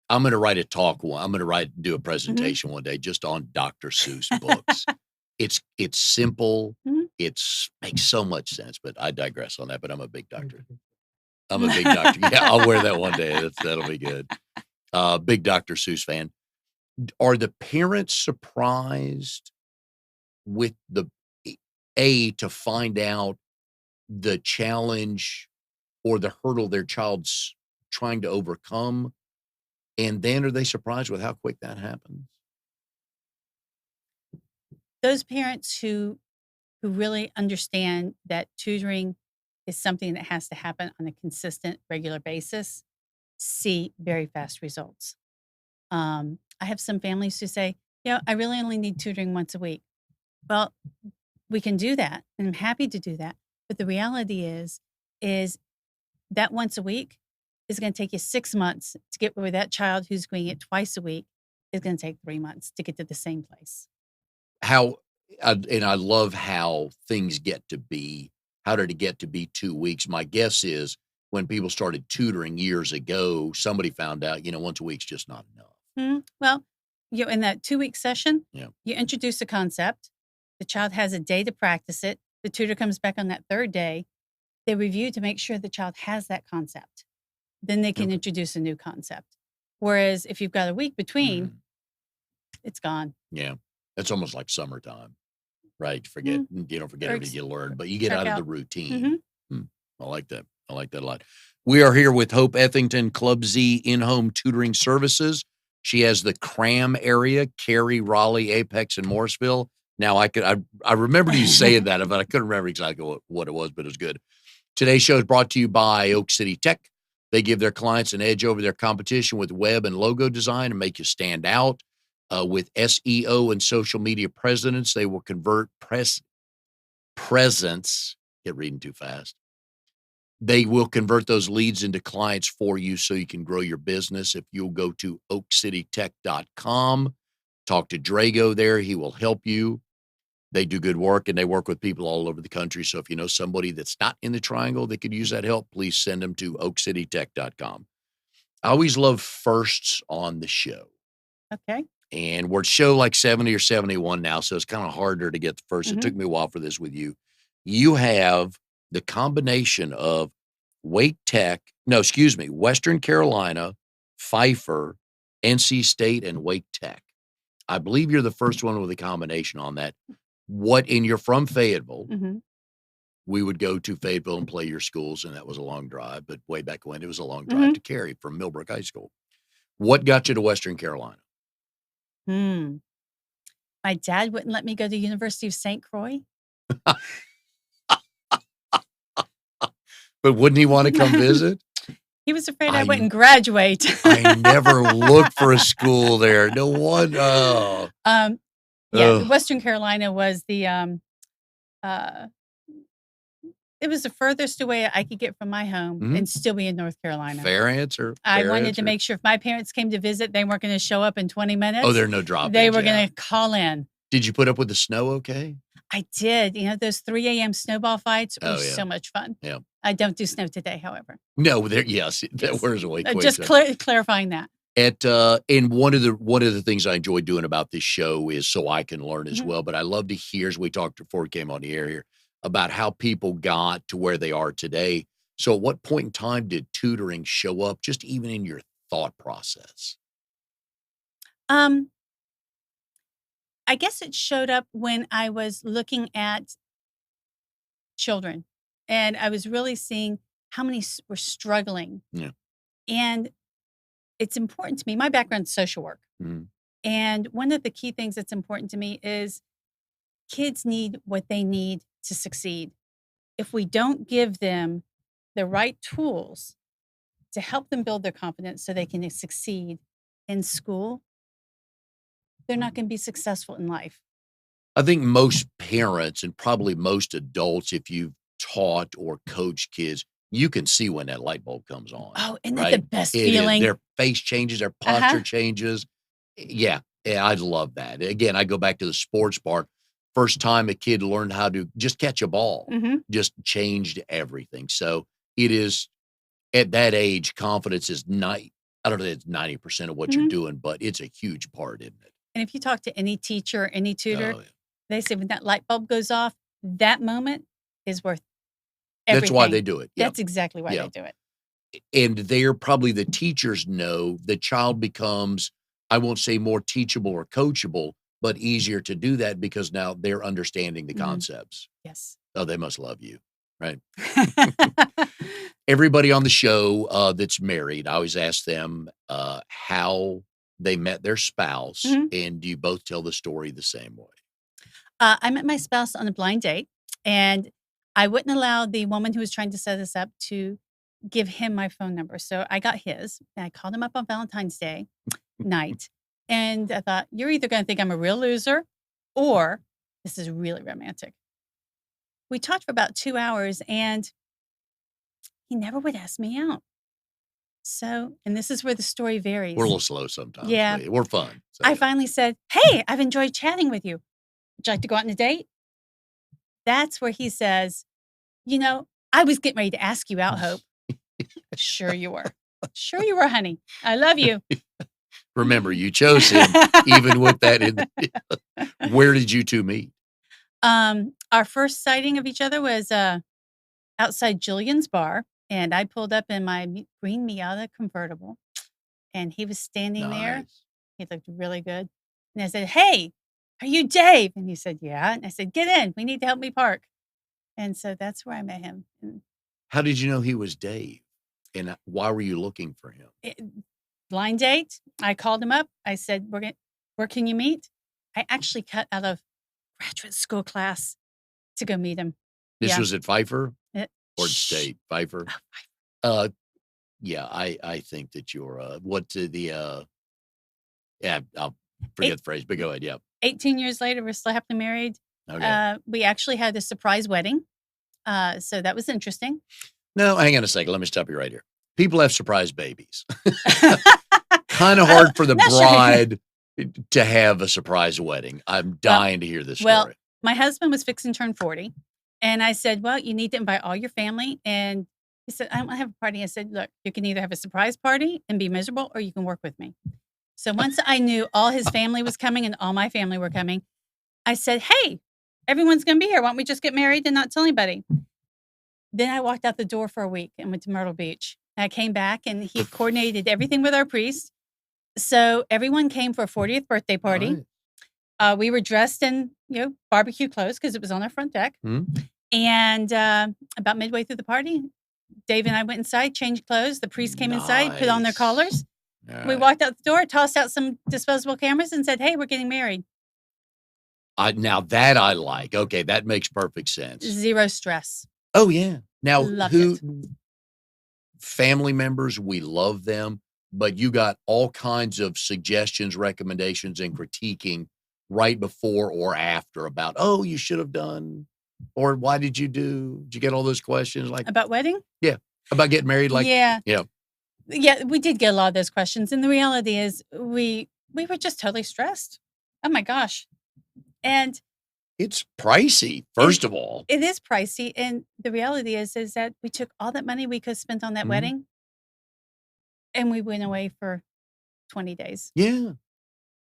Speaker 1: I'm gonna write a talk one I'm gonna do a
Speaker 2: Mhm.
Speaker 1: presentation one day just on Dr. Seuss books. It's simple,
Speaker 2: Mhm.
Speaker 1: it's makes so much sense, but I digress on that, but I'm a big Doctor yeah, I'll wear that one day, that'll be good. Big Dr. Seuss fan. Are the parents surprised with the e to find out the challenge or the hurdle their child's trying to overcome, and then are they surprised with how quick that happens?
Speaker 2: Those parents who really understand that tutoring is something that has to happen on a consistent, regular basis see very fast results. I have some families who say, I really only need tutoring once a week. Well, we can do that, and I'm happy to do that. But the reality is that once a week is going to take you 6 months to get where that child who's doing it twice a week is going to take 3 months to get to the same place.
Speaker 1: How and I love how things get to be how did it get to be 2 weeks? My guess is when people started tutoring years ago, somebody found out, once a week's just not enough.
Speaker 2: Well, in that 2 week session,
Speaker 1: Yeah.
Speaker 2: you introduce a concept. The child has a day to practice it. The tutor comes back on that third day. They review to make sure the child has that concept. Then they can
Speaker 1: Okay.
Speaker 2: introduce a new concept. Whereas if you've got a week between,
Speaker 1: Mhm.
Speaker 2: it's gone.
Speaker 1: Yeah. It's almost like summertime, right?
Speaker 2: Mhm.
Speaker 1: You don't forget
Speaker 2: Or
Speaker 1: everything you learned, but you get
Speaker 2: check
Speaker 1: out of the
Speaker 2: out.
Speaker 1: routine.
Speaker 2: Mhm.
Speaker 1: Hmm. I like that. I like that a lot. We are here with Hope Ethington, Club Z in-home tutoring services. She has the Cram area, Cary, Raleigh, Apex, and Morrisville. Now I remembered you saying that, but I couldn't remember exactly what it was, but it was good. Today's show is brought to you by Oak City Tech. They give their clients an edge over their competition with web and logo design and make you stand out. With SEO and social media presence, they will convert presence. Get reading too fast. They will convert those leads into clients for you so you can grow your business. If you'll go to oakcitytech.com, talk to Drago there, he will help you. They do good work and they work with people all over the country. So if you know somebody that's not in the triangle that could use that help, please send them to oakcitytech.com. I always love firsts on the show.
Speaker 2: Okay.
Speaker 1: And we're at show like 70 or 71 now, so it's kind of harder to get the 1st. It
Speaker 2: Mhm.
Speaker 1: took me a while for this with you. You have the combination of Western Carolina, Pfeiffer, NC State, and Wake Tech. I believe you're the first one with a combination on that. And you're from Fayetteville.
Speaker 2: Mhm.
Speaker 1: We would go to Fayetteville and play your schools, and that was a long drive. But way back when, it was a long drive to Cary from Millbrook High School. What got you to Western Carolina?
Speaker 2: Hmm. My dad wouldn't let me go to University of St. Croix.
Speaker 1: But wouldn't he want to come visit?
Speaker 2: He was afraid I
Speaker 1: I
Speaker 2: wouldn't graduate.
Speaker 1: I never looked for a school there. No one. Oh,
Speaker 2: Yeah,
Speaker 1: ugh.
Speaker 2: Western Carolina was uh, it was the furthest away I could get from my home
Speaker 1: Mhm.
Speaker 2: and still be in North Carolina.
Speaker 1: Fair answer.
Speaker 2: I
Speaker 1: Fair
Speaker 2: wanted to
Speaker 1: answer.
Speaker 2: make sure if my parents came to visit, they weren't gonna show up in 20
Speaker 1: Oh,
Speaker 2: minutes.
Speaker 1: there are no drop-ins.
Speaker 2: They were
Speaker 1: Yeah.
Speaker 2: gonna call in.
Speaker 1: Did you put up with the snow okay?
Speaker 2: I did. You know, those 3 AM snowball fights were
Speaker 1: Oh, yeah.
Speaker 2: so much fun.
Speaker 1: Yeah.
Speaker 2: I don't do snow today, however.
Speaker 1: No, yes, that
Speaker 2: Yes.
Speaker 1: wears away quick.
Speaker 2: Just clarifying that.
Speaker 1: And one of the things I enjoy doing about this show is so I can learn as
Speaker 2: Mhm.
Speaker 1: well. But I love to hear, as we talked before we came on the air here, about how people got to where they are today. So at what point in time did tutoring show up, just even in your thought process?
Speaker 2: Um, I guess it showed up when I was looking at children, and I was really seeing how many were struggling.
Speaker 1: Yeah.
Speaker 2: And it's important to me. My background's social work.
Speaker 1: Mhm.
Speaker 2: And one of the key things that's important to me is kids need what they need to succeed. If we don't give them the right tools to help them build their confidence so they can succeed in school, they're not going to be successful in life.
Speaker 1: I think most parents and probably most adults, if you've taught or coached kids, you can see when that light bulb comes on,
Speaker 2: Oh, isn't that the
Speaker 1: right?
Speaker 2: best
Speaker 1: It is.
Speaker 2: feeling?
Speaker 1: Their face changes, their posture changes. Yeah, yeah, I love that. Again, I go back to the sports part. First time a kid learned how to just catch a ball,
Speaker 2: Mhm.
Speaker 1: just changed everything. So it is at that age, confidence is I don't know, it's 90% of what you're
Speaker 2: Mhm.
Speaker 1: doing, but it's a huge part, isn't it?
Speaker 2: And if you talk to any teacher, any tutor,
Speaker 1: Oh, yeah.
Speaker 2: they say when that light bulb goes off, that moment is worth
Speaker 1: That's why
Speaker 2: everything.
Speaker 1: they do it. Yep.
Speaker 2: That's exactly why
Speaker 1: Yeah.
Speaker 2: they do it.
Speaker 1: And they're probably the teachers know the child becomes, I won't say more teachable or coachable, but easier to do that because now they're understanding the
Speaker 2: Mhm.
Speaker 1: concepts.
Speaker 2: Yes.
Speaker 1: Oh, they must love you, right? Everybody on the show that's married, I always ask them how they met their spouse,
Speaker 2: Mhm.
Speaker 1: and do you both tell the story the same way?
Speaker 2: I met my spouse on a blind date, and I wouldn't allow the woman who was trying to set us up to give him my phone number. So I got his, and I called him up on Valentine's Day night. And I thought, you're either going to think I'm a real loser or this is really romantic. We talked for about 2 hours, and he never would ask me out. So, and this is where the story varies.
Speaker 1: We're a little slow sometimes,
Speaker 2: Yeah.
Speaker 1: but we're fun. So,
Speaker 2: I
Speaker 1: yeah.
Speaker 2: finally said, "Hey, I've enjoyed chatting with you. Would you like to go out on a date?" That's where he says, "You know, I was getting ready to ask you out, Hope." Sure you were. Sure you were, honey. I love you.
Speaker 1: Remember, you chose him even with that in where did you two meet?
Speaker 2: Our first sighting of each other was outside Julian's bar, and I pulled up in my green Miata convertible, and he was standing there.
Speaker 1: Nice.
Speaker 2: He looked really good. And I said, "Hey, are you Dave?" And he said, "Yeah." And I said, "Get in. We need to help me park." And so that's where I met him. And
Speaker 1: How did you know he was Dave? And why were you looking for him?
Speaker 2: blind date. I called him up. I said, where can you meet?" I actually cut out of graduate school class to go meet him.
Speaker 1: This
Speaker 2: Yeah.
Speaker 1: was at Pfeiffer
Speaker 2: Uh,
Speaker 1: or
Speaker 2: shh.
Speaker 1: State? Pfeiffer?
Speaker 2: Oh,
Speaker 1: Uh, Yeah, I think that you're, yeah, I'll
Speaker 2: Eight
Speaker 1: forget the phrase, but go ahead, yeah.
Speaker 2: 18 years later, we're still happily married.
Speaker 1: Okay.
Speaker 2: We actually had a surprise wedding, so that was interesting.
Speaker 1: No, hang on a second, let me stop you right here. People have surprise babies. Kinda
Speaker 2: Oh,
Speaker 1: hard for the
Speaker 2: not sure.
Speaker 1: bride to have a surprise wedding. I'm
Speaker 2: Well
Speaker 1: dying to hear this
Speaker 2: well,
Speaker 1: story.
Speaker 2: my husband was fixing to turn 40, and I said, "Well, you need to invite all your family," and he said, "I don't wanna have a party." I said, "Look, you can either have a surprise party and be miserable, or you can work with me." So once I knew all his family was coming and all my family were coming, I said, "Hey, everyone's gonna be here. Why don't we just get married and not tell anybody?" Then I walked out the door for a week and went to Myrtle Beach. And I came back and he had coordinated everything with our priest. So everyone came for a 40th birthday party.
Speaker 1: Nice.
Speaker 2: We were dressed in, barbecue clothes because it was on our front deck.
Speaker 1: Mhm.
Speaker 2: And about midway through the party, Dave and I went inside, changed clothes. The priest came inside, put on their
Speaker 1: Nice.
Speaker 2: collars. We
Speaker 1: Alright.
Speaker 2: walked out the door, tossed out some disposable cameras, and said, "Hey, we're getting married."
Speaker 1: Now that I like. Okay, that makes perfect sense.
Speaker 2: Zero stress.
Speaker 1: Oh, yeah. Now
Speaker 2: Loved
Speaker 1: who
Speaker 2: it.
Speaker 1: family members, we love them, but you got all kinds of suggestions, recommendations, and critiquing right before or after about, "Oh, you should have done," or "Why did you get all those questions?" Like,
Speaker 2: About wedding?
Speaker 1: yeah, about getting married, like,
Speaker 2: Yeah.
Speaker 1: yeah,
Speaker 2: Yeah, we did get a lot of those questions, and the reality is we were just totally stressed. Oh my gosh. And
Speaker 1: it's pricey,
Speaker 2: it
Speaker 1: first of all.
Speaker 2: it is pricey, and the reality is that we took all that money we could have spent on that
Speaker 1: Mhm.
Speaker 2: wedding, and we went away for 20 days.
Speaker 1: Yeah,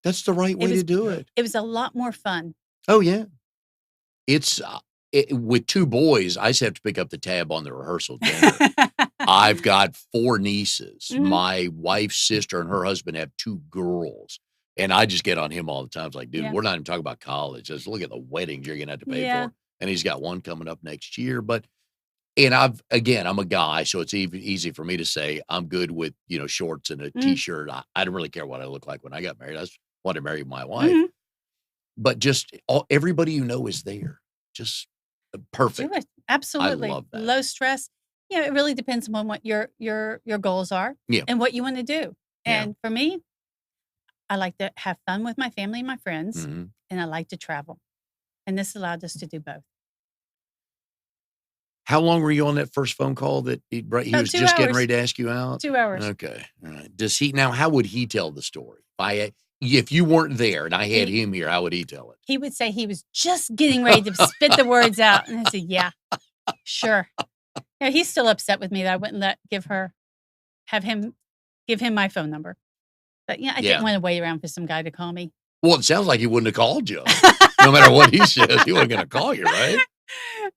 Speaker 1: that's the right
Speaker 2: It
Speaker 1: way to
Speaker 2: was
Speaker 1: do it.
Speaker 2: it was a lot more fun.
Speaker 1: Oh, yeah. It's, with 2 boys, I just have to pick up the tab on the rehearsal dinner. I've got 4 nieces.
Speaker 2: Mhm,
Speaker 1: My wife's sister and her husband have 2 girls, and I just get on him all the time. It's like, "Dude,
Speaker 2: yeah,
Speaker 1: we're not even talking about college. Just look at the weddings you're gonna have to pay
Speaker 2: yeah,
Speaker 1: for." And he's got one coming up next year, but I'm a guy, so it's easy for me to say I'm good with, shorts and a
Speaker 2: mhm,
Speaker 1: T-shirt. I don't really care what I look like when I got married. I just wanted to marry my wife.
Speaker 2: mhm.
Speaker 1: But just everybody is there. Just,
Speaker 2: Do
Speaker 1: perfect.
Speaker 2: it.
Speaker 1: I
Speaker 2: Absolutely.
Speaker 1: love that.
Speaker 2: Low stress. It really depends on what your goals are
Speaker 1: Yeah,
Speaker 2: and what you wanna do.
Speaker 1: yeah.
Speaker 2: And for me, I like to have fun with my family and my friends,
Speaker 1: Mhm.
Speaker 2: and I like to travel, and this allowed us to do both.
Speaker 1: How long were you on that first phone call that he
Speaker 2: About
Speaker 1: was
Speaker 2: 2
Speaker 1: just getting ready
Speaker 2: hours,
Speaker 1: to ask you out?
Speaker 2: 2 hours.
Speaker 1: Okay, alright. How would he tell the story? If you weren't there and I had
Speaker 2: He
Speaker 1: him here, how would he tell it?
Speaker 2: he would say he was just getting ready to spit the words out, and I said, "Yeah, sure." He's still upset with me that I wouldn't have him give him my phone number. But, I didn't
Speaker 1: Yeah.
Speaker 2: wanna wait around for some guy to call me.
Speaker 1: Well, it sounds like he wouldn't have called you. No matter what he says, he wasn't gonna call you, right?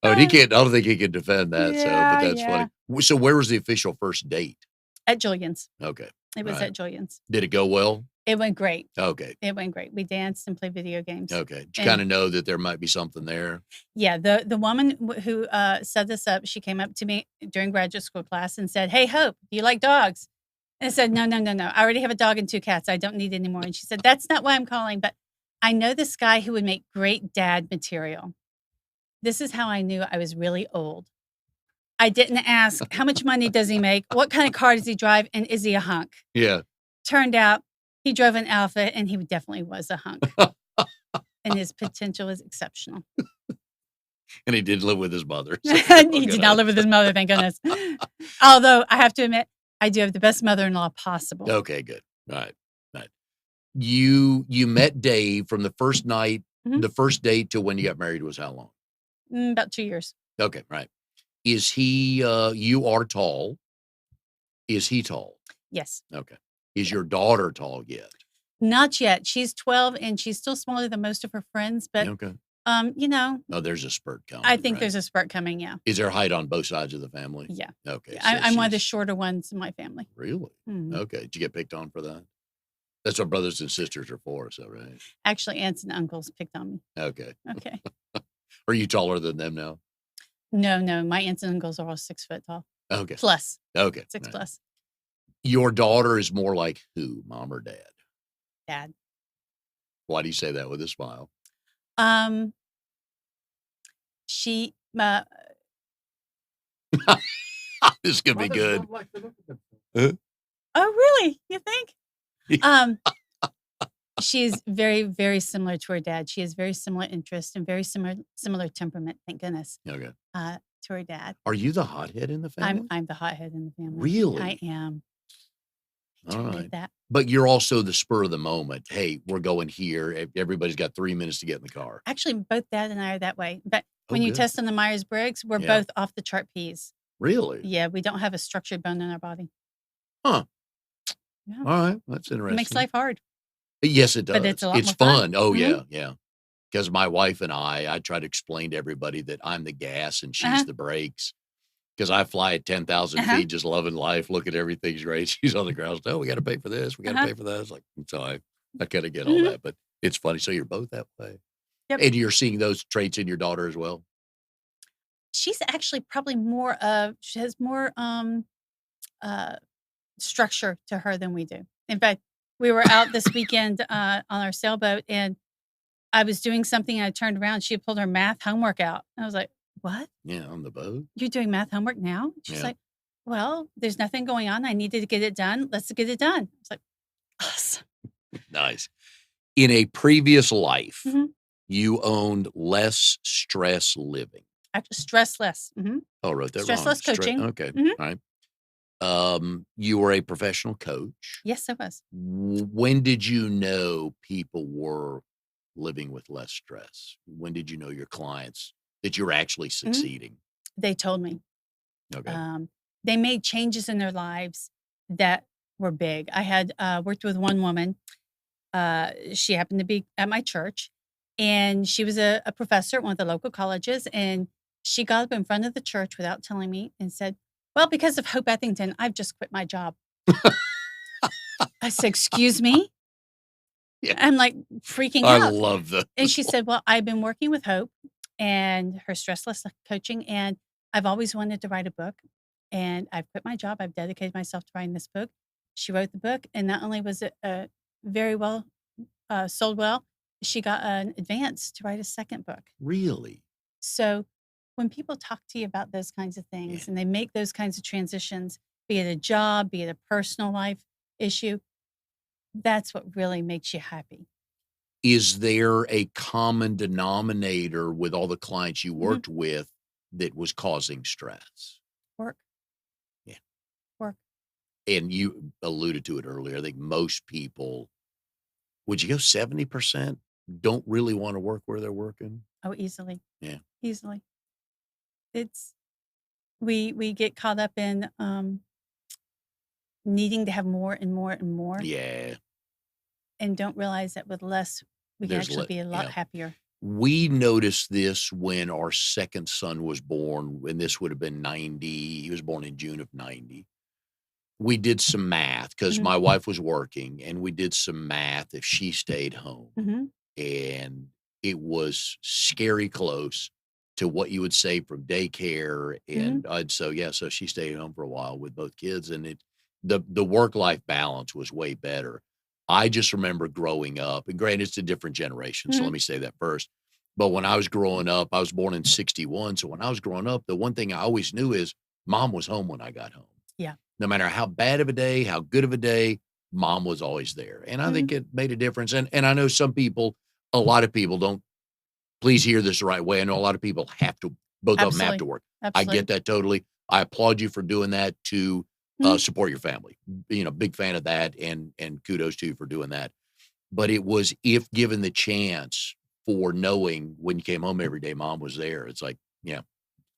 Speaker 1: Oh, and he
Speaker 2: Uh,
Speaker 1: can't I don't think he can defend that, but
Speaker 2: yeah,
Speaker 1: that's
Speaker 2: yeah.
Speaker 1: funny. So where was the official first date?
Speaker 2: At Julian's.
Speaker 1: Okay,
Speaker 2: It was
Speaker 1: alright.
Speaker 2: at Julian's.
Speaker 1: Did it go well?
Speaker 2: It went great.
Speaker 1: Okay,
Speaker 2: It went great. We danced and played video games.
Speaker 1: okay. Did you
Speaker 2: And
Speaker 1: kinda know that there might be something there?
Speaker 2: yeah, the woman who, set this up, she came up to me during graduate school class and said, "Hey, Hope, do you like dogs?" And I said, "No, no, no, no. I already have a dog and 2 cats. I don't need any more." And she said, "That's not why I'm calling, but I know this guy who would make great dad material." This is how I knew I was really old. I didn't ask, "How much money does he make? What kind of car does he drive? And is he a hunk?"
Speaker 1: Yeah.
Speaker 2: Turned out he drove an Alpha, and he definitely was a hunk, and his potential is exceptional.
Speaker 1: And he did live with his mother, so
Speaker 2: He
Speaker 1: good
Speaker 2: did
Speaker 1: on
Speaker 2: not live with his mother, thank goodness. Although, I have to admit, I do have the best mother-in-law possible.
Speaker 1: Okay, good. Alright, right. You met Dave from
Speaker 2: Mhm.
Speaker 1: the first date till when you got married was how long?
Speaker 2: About 2 years.
Speaker 1: Okay, right. Is he, you are tall. Is he tall?
Speaker 2: Yes.
Speaker 1: Okay. Is
Speaker 2: Yeah.
Speaker 1: your daughter tall yet?
Speaker 2: Not yet. She's 12, and she's still smaller than most of her friends, but,
Speaker 1: Okay.
Speaker 2: you know,
Speaker 1: Oh, there's a spurt
Speaker 2: I
Speaker 1: coming,
Speaker 2: think
Speaker 1: right?
Speaker 2: there's a spurt coming, yeah.
Speaker 1: Is there height on both sides of the family?
Speaker 2: Yeah.
Speaker 1: Okay,
Speaker 2: Yeah,
Speaker 1: so
Speaker 2: I'm one of the
Speaker 1: she's
Speaker 2: shorter ones in my family.
Speaker 1: really?
Speaker 2: Mhm.
Speaker 1: Okay. Did you get picked on for that? That's what brothers and sisters are for, so right?
Speaker 2: Actually, aunts and uncles picked on me.
Speaker 1: Okay.
Speaker 2: Okay.
Speaker 1: Are you taller than them now?
Speaker 2: No, no, my aunts and uncles are all 6 foot tall.
Speaker 1: Okay.
Speaker 2: Plus.
Speaker 1: Okay.
Speaker 2: 6
Speaker 1: Right.
Speaker 2: plus.
Speaker 1: Your daughter is more like who, mom or dad?
Speaker 2: Dad.
Speaker 1: Why do you say that with a smile?
Speaker 2: Um, she,
Speaker 1: This could be good. Uh,
Speaker 2: Oh, really? You think? Um, she's very, very similar to her dad. She has very similar interests and very similar temperament, thank goodness,
Speaker 1: okay.
Speaker 2: to her dad.
Speaker 1: Are you the hothead in the family?
Speaker 2: I'm the hothead in the family. I
Speaker 1: Really?
Speaker 2: am. I
Speaker 1: All
Speaker 2: traded
Speaker 1: right.
Speaker 2: that.
Speaker 1: But you're also the spur of the moment. Hey, we're going here. Everybody's got 3 minutes to get in the car.
Speaker 2: Actually, both dad and I are that way. But
Speaker 1: Oh,
Speaker 2: when you
Speaker 1: good.
Speaker 2: test on the Myers-Briggs, we're
Speaker 1: Yeah.
Speaker 2: both off the chart Ps.
Speaker 1: Really?
Speaker 2: Yeah, we don't have a structured bone in our body.
Speaker 1: Huh.
Speaker 2: Yeah.
Speaker 1: All right. That's
Speaker 2: It makes
Speaker 1: interesting.
Speaker 2: life hard,
Speaker 1: Yes, it
Speaker 2: but it's
Speaker 1: does.
Speaker 2: a lot
Speaker 1: It's
Speaker 2: more fun.
Speaker 1: fun. Oh,
Speaker 2: Mhm.
Speaker 1: yeah. Yeah. Because my wife and I try to explain to everybody that I'm the gas and she's
Speaker 2: Uh-huh.
Speaker 1: the brakes. Because I fly at 10,000
Speaker 2: Uh-huh.
Speaker 1: feet, just loving life, look at everything's great. She's on the ground. Oh, we got to pay for this. We got to
Speaker 2: Uh-huh.
Speaker 1: pay for that. It's like, so I kind of get all
Speaker 2: Mhm.
Speaker 1: that, but it's funny. So you're both that way.
Speaker 2: Yep.
Speaker 1: And you're seeing those traits in your daughter as well?
Speaker 2: She's actually probably she has more, uh, structure to her than we do. In fact, we were out this weekend, on our sailboat, and I was doing something, and I turned around, she had pulled her math homework out. And I was like, "What?
Speaker 1: Yeah, on the boat.
Speaker 2: You're doing math homework now?" She's
Speaker 1: Yeah.
Speaker 2: like, "Well, there's nothing going on. I needed to get it done. Let's get it done." I was like, "Awesome."
Speaker 1: Nice. In a previous life,
Speaker 2: Mhm.
Speaker 1: you owned Less Stress Living.
Speaker 2: Stress less. Mhm.
Speaker 1: Oh, I wrote that
Speaker 2: Stress
Speaker 1: wrong.
Speaker 2: less coaching.
Speaker 1: Okay.
Speaker 2: Mhm.
Speaker 1: All right. You were a professional coach.
Speaker 2: Yes, it was.
Speaker 1: When did you know people were living with less stress? When did you know your clients that you're actually
Speaker 2: Mhm.
Speaker 1: succeeding?
Speaker 2: They told me.
Speaker 1: Okay.
Speaker 2: Um, they made changes in their lives that were big. I had, worked with one woman. She happened to be at my church, and she was a professor at one of the local colleges, and she got up in front of the church without telling me and said, "Well, because of Hope Ethington, I've just quit my job." I said, "Excuse me?"
Speaker 1: Yeah.
Speaker 2: I'm, like, freaking
Speaker 1: I
Speaker 2: out,
Speaker 1: love
Speaker 2: and
Speaker 1: those.
Speaker 2: she said, "Well, I've been working with Hope and her stressless coaching, and I've always wanted to write a book, and I've quit my job. I've dedicated myself to writing this book." She wrote the book, and not only was it, very well sold well, she got an advance to write a second book.
Speaker 1: Really?
Speaker 2: So when people talk to you about those kinds of
Speaker 1: Yeah.
Speaker 2: things and they make those kinds of transitions, be it a job, be it a personal life issue, that's what really makes you happy.
Speaker 1: Is there a common denominator with all the clients you
Speaker 2: Mhm.
Speaker 1: worked with that was causing stress?
Speaker 2: Work,
Speaker 1: Yeah.
Speaker 2: work.
Speaker 1: And you alluded to it earlier. I think most people, would you go 70% don't really want to work where they're working?
Speaker 2: Oh, easily,
Speaker 1: Yeah.
Speaker 2: easily. It's we get caught up in needing to have more and more and more,
Speaker 1: Yeah.
Speaker 2: and don't realize that with less, we can
Speaker 1: There's
Speaker 2: actually be a lot
Speaker 1: yeah.
Speaker 2: happier.
Speaker 1: We noticed this when our second son was born, and this would have been 90. He was born in June of 90. We did some math because
Speaker 2: Mhm,
Speaker 1: my wife was working, and we did some math if she stayed home.
Speaker 2: mhm,
Speaker 1: And it was scary close to what you would say from daycare.
Speaker 2: mhm,
Speaker 1: And so yeah, so she stayed home for a while with both kids, and the work-life balance was way better. I just remember growing up, and granted, it's a different generation, so
Speaker 2: mhm.
Speaker 1: let me say that first. But when I was growing up, I was born in 61. So when I was growing up, the one thing I always knew is mom was home when I got home.
Speaker 2: Yeah.
Speaker 1: No matter how bad of a day, how good of a day, mom was always there. And I
Speaker 2: Mhm.
Speaker 1: think it made a difference. And I know some people, a lot of people don't, please hear this the right way. I know a lot of people have to, both of them have to
Speaker 2: Absolutely,
Speaker 1: work. I get
Speaker 2: absolutely.
Speaker 1: that totally. I applaud you for doing that to
Speaker 2: Mhm,
Speaker 1: support your family. Big fan of that, and kudos to you for doing that. But it was, if given the chance, for knowing when you came home every day, mom was there. It's like, yeah,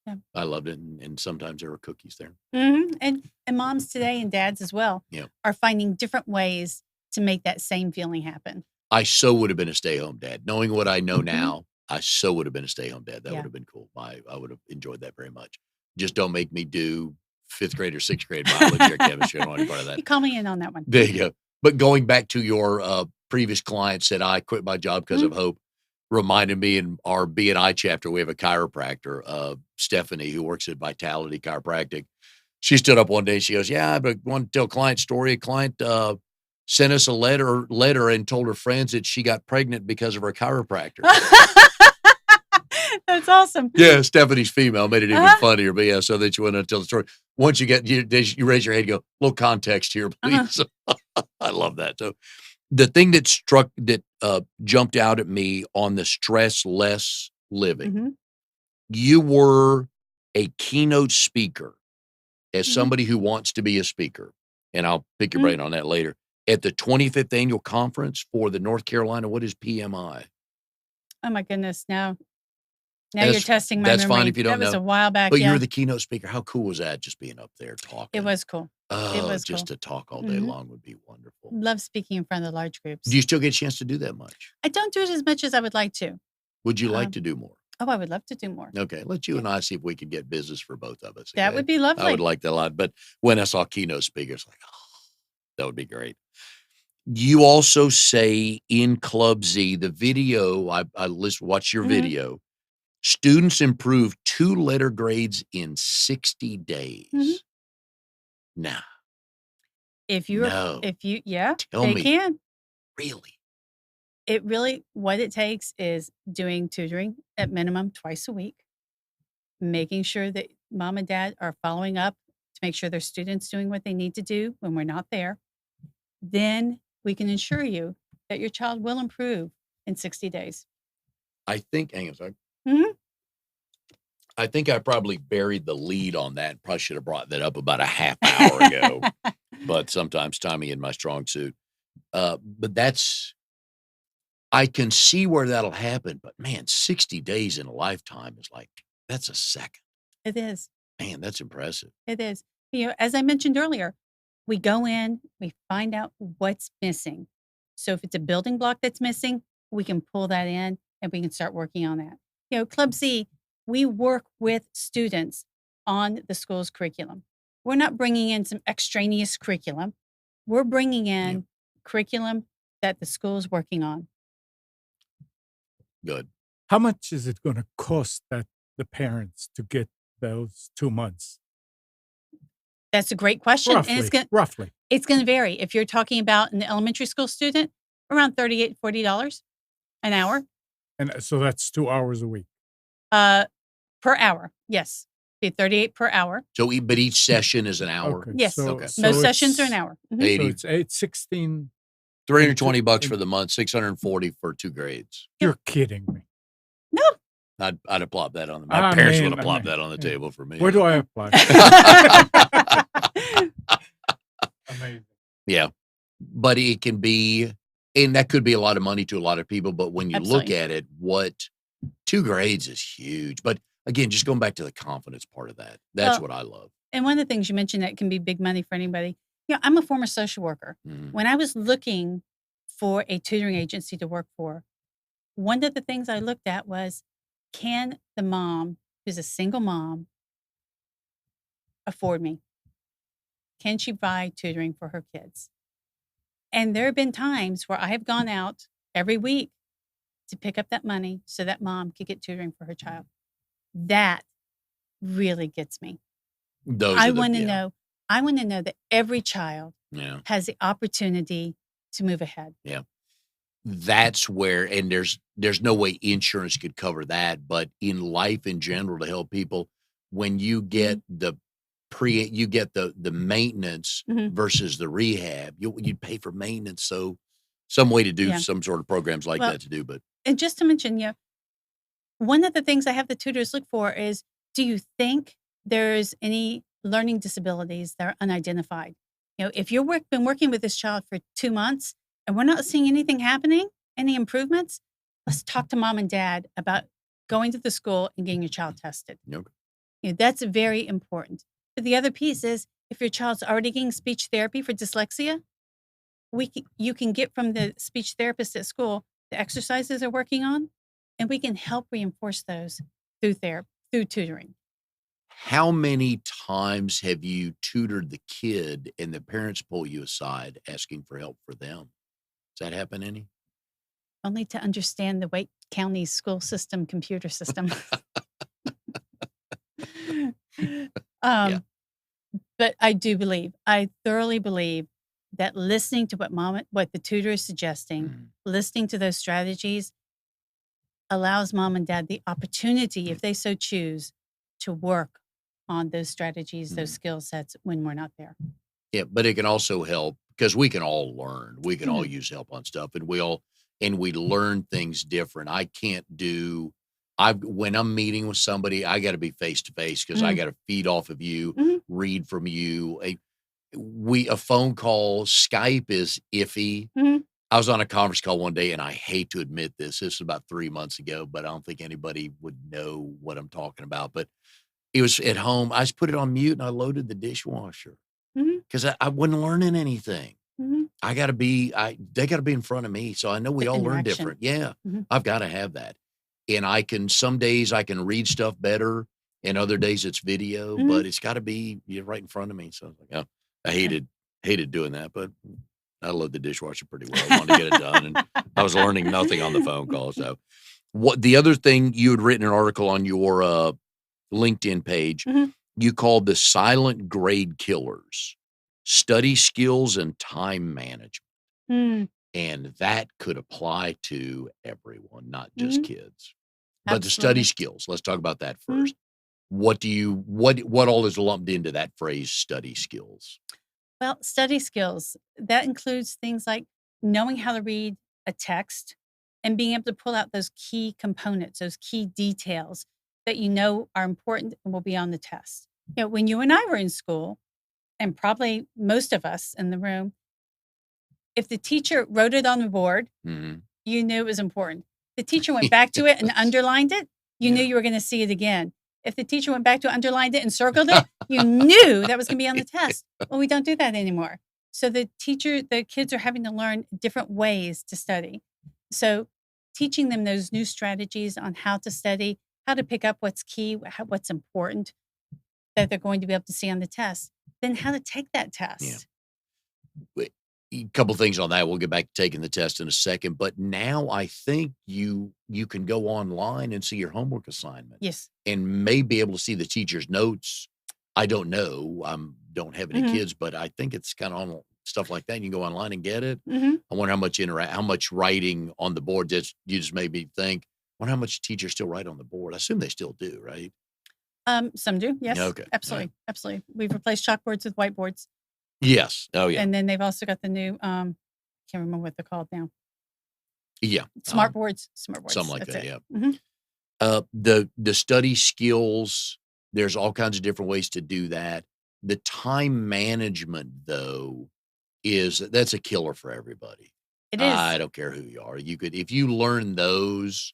Speaker 2: yeah.
Speaker 1: I loved it. And sometimes there were cookies there.
Speaker 2: Mhm, and moms today and dads as well
Speaker 1: Yeah.
Speaker 2: are finding different ways to make that same feeling happen.
Speaker 1: I so would have been a stay-home dad. Knowing what I know
Speaker 2: Mhm.
Speaker 1: now, I so would have been a stay-home dad. That would
Speaker 2: Yeah.
Speaker 1: have been cool. I would have enjoyed that very much. Just don't make me do 5th grade or 6th grade biology or chemistry. I don't want any part of that.
Speaker 2: You call me in on that one.
Speaker 1: There you go. But going back to your, previous client said, "I quit my job because
Speaker 2: Mhm,
Speaker 1: of hope," reminded me, in our BNI chapter, we have a chiropractor, Stephanie, who works at Vitality Chiropractic. She stood up one day, she goes, "Yeah, but I want to tell a client story. A client, sent us a letter and told her friends that she got pregnant because of her chiropractor."
Speaker 2: That's awesome.
Speaker 1: Yeah, Stephanie's female, made it even
Speaker 2: Uh-huh.
Speaker 1: funnier, but yeah, so then she went on to tell the story. once you get you raise your head, and go, little context here, please. I love that. So the thing that jumped out at me on the stress less living,
Speaker 2: Mhm,
Speaker 1: you were a keynote speaker as
Speaker 2: mhm,
Speaker 1: somebody who wants to be a speaker, and I'll pick your
Speaker 2: mhm.
Speaker 1: brain on that later. At the 25th annual conference for the North Carolina, what is PMI?
Speaker 2: Oh my goodness, now you're
Speaker 1: That's
Speaker 2: testing my
Speaker 1: that's fine
Speaker 2: memory.
Speaker 1: if you
Speaker 2: That
Speaker 1: don't
Speaker 2: was
Speaker 1: know,
Speaker 2: a while back,
Speaker 1: but you were
Speaker 2: yeah.
Speaker 1: the keynote speaker. How cool was that, just being up there
Speaker 2: It
Speaker 1: talking?
Speaker 2: was cool. It
Speaker 1: Oh,
Speaker 2: was
Speaker 1: just
Speaker 2: cool.
Speaker 1: to talk all day
Speaker 2: Mhm.
Speaker 1: long would be wonderful.
Speaker 2: Love speaking in front of large
Speaker 1: Do
Speaker 2: groups.
Speaker 1: you still get a chance to do that much?
Speaker 2: I don't do it as much as I would like to.
Speaker 1: Would you like
Speaker 2: Um,
Speaker 1: to do more?
Speaker 2: I would love to do more.
Speaker 1: Okay, let's you
Speaker 2: Yeah,
Speaker 1: and I see if we can get business for both of us,
Speaker 2: that
Speaker 1: okay?
Speaker 2: would be
Speaker 1: I would
Speaker 2: lovely.
Speaker 1: like that a lot, but when I saw keynote speakers, like, "Oh, that would be great." You also say in Club Z, the video, watch your
Speaker 2: Mhm,
Speaker 1: video, students improve 2-letter grades in 60
Speaker 2: mhm.
Speaker 1: days. Nah,
Speaker 2: If you're
Speaker 1: no,
Speaker 2: if you yeah,
Speaker 1: tell
Speaker 2: they
Speaker 1: me,
Speaker 2: can.
Speaker 1: really?
Speaker 2: It really what it takes is doing tutoring at minimum twice a week, making sure that mom and dad are following up to make sure their students doing what they need to do when we're not there. Then we can ensure you that your child will improve in 60 days.
Speaker 1: Hang on a second.
Speaker 2: Mhm.
Speaker 1: I think I probably buried the lead on that. Probably should have brought that up about a half hour ago, but sometimes timing in my strong suit. But I can see where that'll happen, but man, 60 days in a lifetime is like, that's a second.
Speaker 2: It is.
Speaker 1: Man, that's impressive.
Speaker 2: It is. As I mentioned earlier, we go in, we find out what's missing. So if it's a building block that's missing, we can pull that in and we can start working on that. Club Z, we work with students on the school's curriculum. We're not bringing in some extraneous curriculum. We're bringing
Speaker 1: Yeah,
Speaker 2: in curriculum that the school is working on.
Speaker 1: good.
Speaker 3: How much is it going to cost that the parents to get those 2 months?
Speaker 2: That's a great question. And
Speaker 3: Roughly, roughly.
Speaker 2: it's going to vary. If you're talking about an elementary school student, around $38, $40 an hour.
Speaker 3: And so that's 2 hours a week.
Speaker 2: Uh, per hour, yes. Be 38 per hour.
Speaker 1: So, but each session is an hour.
Speaker 3: Okay.
Speaker 2: Yes.
Speaker 3: So,
Speaker 1: Okay.
Speaker 3: so
Speaker 2: Most sessions are an
Speaker 3: it's,
Speaker 2: hour. Mhm.
Speaker 3: so
Speaker 1: 80,
Speaker 3: it's 816.
Speaker 1: 320 bucks
Speaker 3: in-
Speaker 1: for the month, 640 for 2 grades.
Speaker 3: You're kidding me.
Speaker 2: No.
Speaker 1: I'd have plopped that on the, my parents would have plopped that on the
Speaker 3: yeah.
Speaker 1: table for me.
Speaker 3: Where do I apply? Amazing.
Speaker 1: Yeah. But it can be, and that could be a lot of money to a lot of people. But when you look
Speaker 2: Absolutely.
Speaker 1: at it, 2 grades is huge. But again, just going back to the confidence part of that, that's
Speaker 2: Well,
Speaker 1: what I love.
Speaker 2: And one of the things you mentioned that can be big money for anybody. I'm a former social worker.
Speaker 1: Mhm.
Speaker 2: When I was looking for a tutoring agency to work for, one of the things I looked at was, can the mom, who's a single mom, afford me? Can she buy tutoring for her kids? And there have been times where I have gone out every week to pick up that money so that mom could get tutoring for her child. That really gets me.
Speaker 1: Those
Speaker 2: I
Speaker 1: are the,
Speaker 2: want to
Speaker 1: yeah,
Speaker 2: know. I want to know that every child
Speaker 1: yeah,
Speaker 2: has the opportunity to move ahead.
Speaker 1: yeah. That's where, and there's no way insurance could cover that, but in life in general, to help people, when you get you get the maintenance
Speaker 2: Mhm.
Speaker 1: versus the rehab, you'd pay for maintenance. So some way to do
Speaker 2: Yeah.
Speaker 1: some sort of programs like
Speaker 2: Well,
Speaker 1: that to do, but
Speaker 2: and just to mention, one of the things I have the tutors look for is, do you think there's any learning disabilities that are unidentified? If been working with this child for 2 months and we're not seeing anything happening, any improvements, let's talk to mom and dad about going to the school and getting your child tested.
Speaker 1: okay.
Speaker 2: That's very important. But the other piece is, if your child's already getting speech therapy for dyslexia, you can get from the speech therapist at school the exercises they're working on, and we can help reinforce those through tutoring.
Speaker 1: How many times have you tutored the kid and the parents pull you aside asking for help for them? Does that happen any?
Speaker 2: Only to understand the Wake County school system computer system.
Speaker 1: Yeah.
Speaker 2: But I thoroughly believe that listening to what the tutor is suggesting,
Speaker 1: Mhm.
Speaker 2: listening to those strategies allows mom and dad the opportunity, if they so choose, to work on those strategies, those
Speaker 1: Mhm.
Speaker 2: skill sets when we're not there.
Speaker 1: Yeah, but it can also help because we can all learn. We can all
Speaker 2: Mhm.
Speaker 1: use help on stuff, and we learn things different. I can't do I when I'm meeting with somebody, I got to be face to face because I
Speaker 2: Mm.
Speaker 1: got to feed off of you,
Speaker 2: Mhm.
Speaker 1: read from you. A phone call, Skype is iffy.
Speaker 2: Mhm.
Speaker 1: I was on a conference call one day, and I hate to admit this. This was about 3 months ago, but I don't think anybody would know what I'm talking about. But it was at home. I just put it on mute and I loaded the dishwasher.
Speaker 2: Mhm.
Speaker 1: 'Cause I wasn't learning anything.
Speaker 2: Mhm.
Speaker 1: They gotta be in front of me, so I know we
Speaker 2: The
Speaker 1: all learn
Speaker 2: interaction.
Speaker 1: different. Yeah,
Speaker 2: Mhm.
Speaker 1: I've gotta have that. And some days I can read stuff better, and other days it's video,
Speaker 2: Mhm.
Speaker 1: but it's gotta be, right in front of me. So I was like, "Oh," I
Speaker 2: Yeah.
Speaker 1: hated doing that, but I load the dishwasher pretty well. I wanted to get it done, and I was learning nothing on the phone call. So, what the other thing you had written an article on your, LinkedIn page,
Speaker 2: Mhm.
Speaker 1: you called the silent grade killers, study skills and time management.
Speaker 2: Mm.
Speaker 1: And that could apply to everyone, not just
Speaker 2: Mhm.
Speaker 1: kids. But the study
Speaker 2: Absolutely.
Speaker 1: skills, let's talk about that
Speaker 2: Mhm.
Speaker 1: first. What all is lumped into that phrase study skills?
Speaker 2: Well, study skills, that includes things like knowing how to read a text and being able to pull out those key components, those key details that you know are important and will be on the test. When you and I were in school, and probably most of us in the room, if the teacher wrote it on the board,
Speaker 1: Mhm.
Speaker 2: you knew it was important. The teacher went back to it and
Speaker 1: Yes.
Speaker 2: underlined it, you knew
Speaker 1: Yeah.
Speaker 2: you were gonna see it again. If the teacher went back to underlined it and circled it, you knew that was gonna be on the test. Well, we don't do that anymore. So the kids are having to learn different ways to study. So teaching them those new strategies on how to study, how to pick up what's key, what's important that they're going to be able to see on the test, then how to take that
Speaker 1: Yeah.
Speaker 2: test.
Speaker 1: Wait, a couple things on that. We'll get back to taking the test in a second, but now I think you can go online and see your homework assignment
Speaker 2: Yes.
Speaker 1: and may be able to see the teacher's notes. I don't know. Don't have any
Speaker 2: Mhm.
Speaker 1: kids, but I think it's kind of on stuff like that. You can go online and get it.
Speaker 2: Mhm.
Speaker 1: I wonder how much writing on the board. You just made me think. I wonder how much teachers still write on the board. I assume they still do, right?
Speaker 2: Some do,
Speaker 1: Yeah,
Speaker 2: yes,
Speaker 1: okay. All right.
Speaker 2: absolutely, absolutely. We've replaced chalkboards with whiteboards,
Speaker 1: Yes. Oh yeah.
Speaker 2: and then they've also got the new, can't remember what they're called now.
Speaker 1: Yeah.
Speaker 2: Smart
Speaker 1: Something
Speaker 2: boards,
Speaker 1: like
Speaker 2: that's
Speaker 1: that.
Speaker 2: it.
Speaker 1: Yeah.
Speaker 2: Mhm.
Speaker 1: The study skills, there's all kinds of different ways to do that. The time management, though, that's a killer for everybody.
Speaker 2: It is.
Speaker 1: I don't care who you are. If you learn those,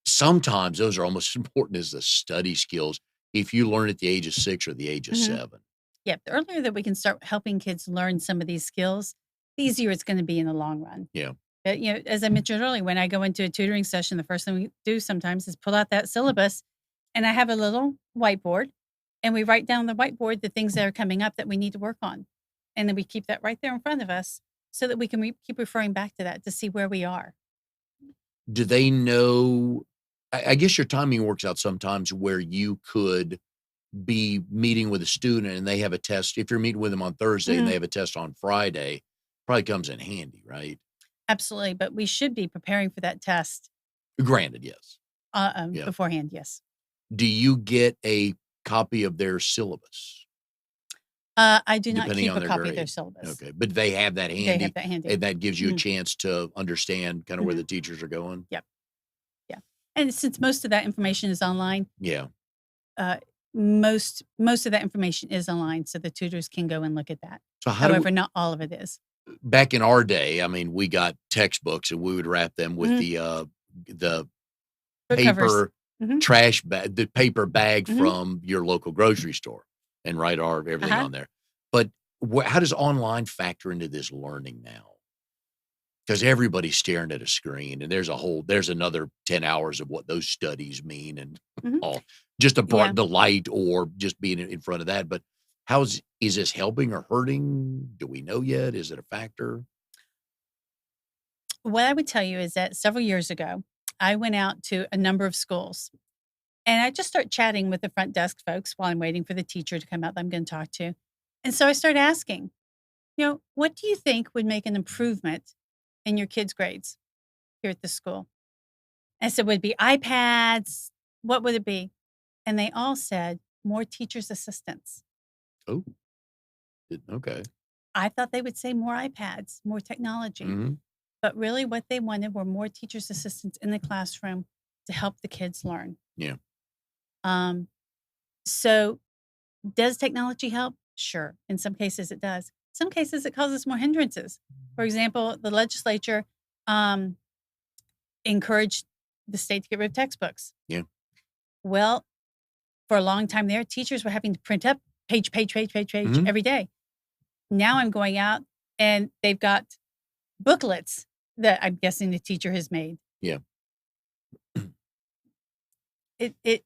Speaker 1: sometimes those are almost as important as the study skills if you learn at the age of 6 or the age of
Speaker 2: Mhm.
Speaker 1: 7.
Speaker 2: Yeah, the earlier that we can start helping kids learn some of these skills, the easier it's gonna be in the long run.
Speaker 1: Yeah.
Speaker 2: As I mentioned earlier, when I go into a tutoring session, the first thing we do sometimes is pull out that syllabus, and I have a little whiteboard, and we write down the whiteboard the things that are coming up that we need to work on, and then we keep that right there in front of us so that we can keep referring back to that to see where we are.
Speaker 1: Do they know I guess your timing works out sometimes where you could be meeting with a student and they have a test. If you're meeting with them on Thursday and they
Speaker 2: Mhm.
Speaker 1: have a test on Friday, probably comes in handy, right?
Speaker 2: Absolutely, but we should be preparing for that test,
Speaker 1: Granted, yes. Yeah.
Speaker 2: beforehand, yes.
Speaker 1: Do you get a copy of their syllabus
Speaker 2: I do not
Speaker 1: depending
Speaker 2: keep
Speaker 1: on
Speaker 2: a
Speaker 1: their
Speaker 2: copy of their
Speaker 1: grade?
Speaker 2: syllabus.
Speaker 1: Okay. But they have that
Speaker 2: They have
Speaker 1: handy
Speaker 2: that handy.
Speaker 1: and that gives you a
Speaker 2: Mhm,
Speaker 1: chance to understand kind of where the
Speaker 2: mhm.
Speaker 1: teachers are going.
Speaker 2: Yep, yeah, and since most of that information is online,
Speaker 1: Yeah.
Speaker 2: uh, most of that information is online, so the tutors can go and look at that.
Speaker 1: So how do
Speaker 2: However, not all of it is.
Speaker 1: back in our day, I mean, we got textbooks and we would wrap them with
Speaker 2: Mhm,
Speaker 1: the
Speaker 2: book covers.
Speaker 1: paper
Speaker 2: Mhm,
Speaker 1: the paper bag
Speaker 2: mhm,
Speaker 1: from your local grocery store and write our everything
Speaker 2: uh-huh.
Speaker 1: on there. But how does online factor into this learning now? Because everybody's staring at a screen, and there's another 10 hours of what those studies mean, and
Speaker 2: Mhm,
Speaker 1: all just
Speaker 2: yeah.
Speaker 1: the light or just being in front of that. But is this helping or hurting? Do we know yet? Is it a factor?
Speaker 2: What I would tell you is that several years ago, I went out to a number of schools, and I just start chatting with the front desk folks while I'm waiting for the teacher to come out that I'm gonna talk to. And so I started asking, "What do you think would make an improvement in your kids' grades here at the school?" I said, "Would it be iPads? What would it be?" And they all said, more teachers' assistants.
Speaker 1: Oh, okay.
Speaker 2: I thought they would say more iPads, more technology.
Speaker 1: Hmm.
Speaker 2: But really what they wanted were more teachers' assistants in the classroom to help the kids learn.
Speaker 1: Yeah.
Speaker 2: Um, so does technology help? Sure. In some cases it does. Some cases it causes more hindrances. For example, the legislature um, encouraged the state to get rid of textbooks.
Speaker 1: Yeah.
Speaker 2: Well, for a long time there, teachers were having to print up page
Speaker 1: Hmm.
Speaker 2: every day. Now I'm going out and they've got booklets that I'm guessing the teacher has made.
Speaker 1: Yeah.
Speaker 2: It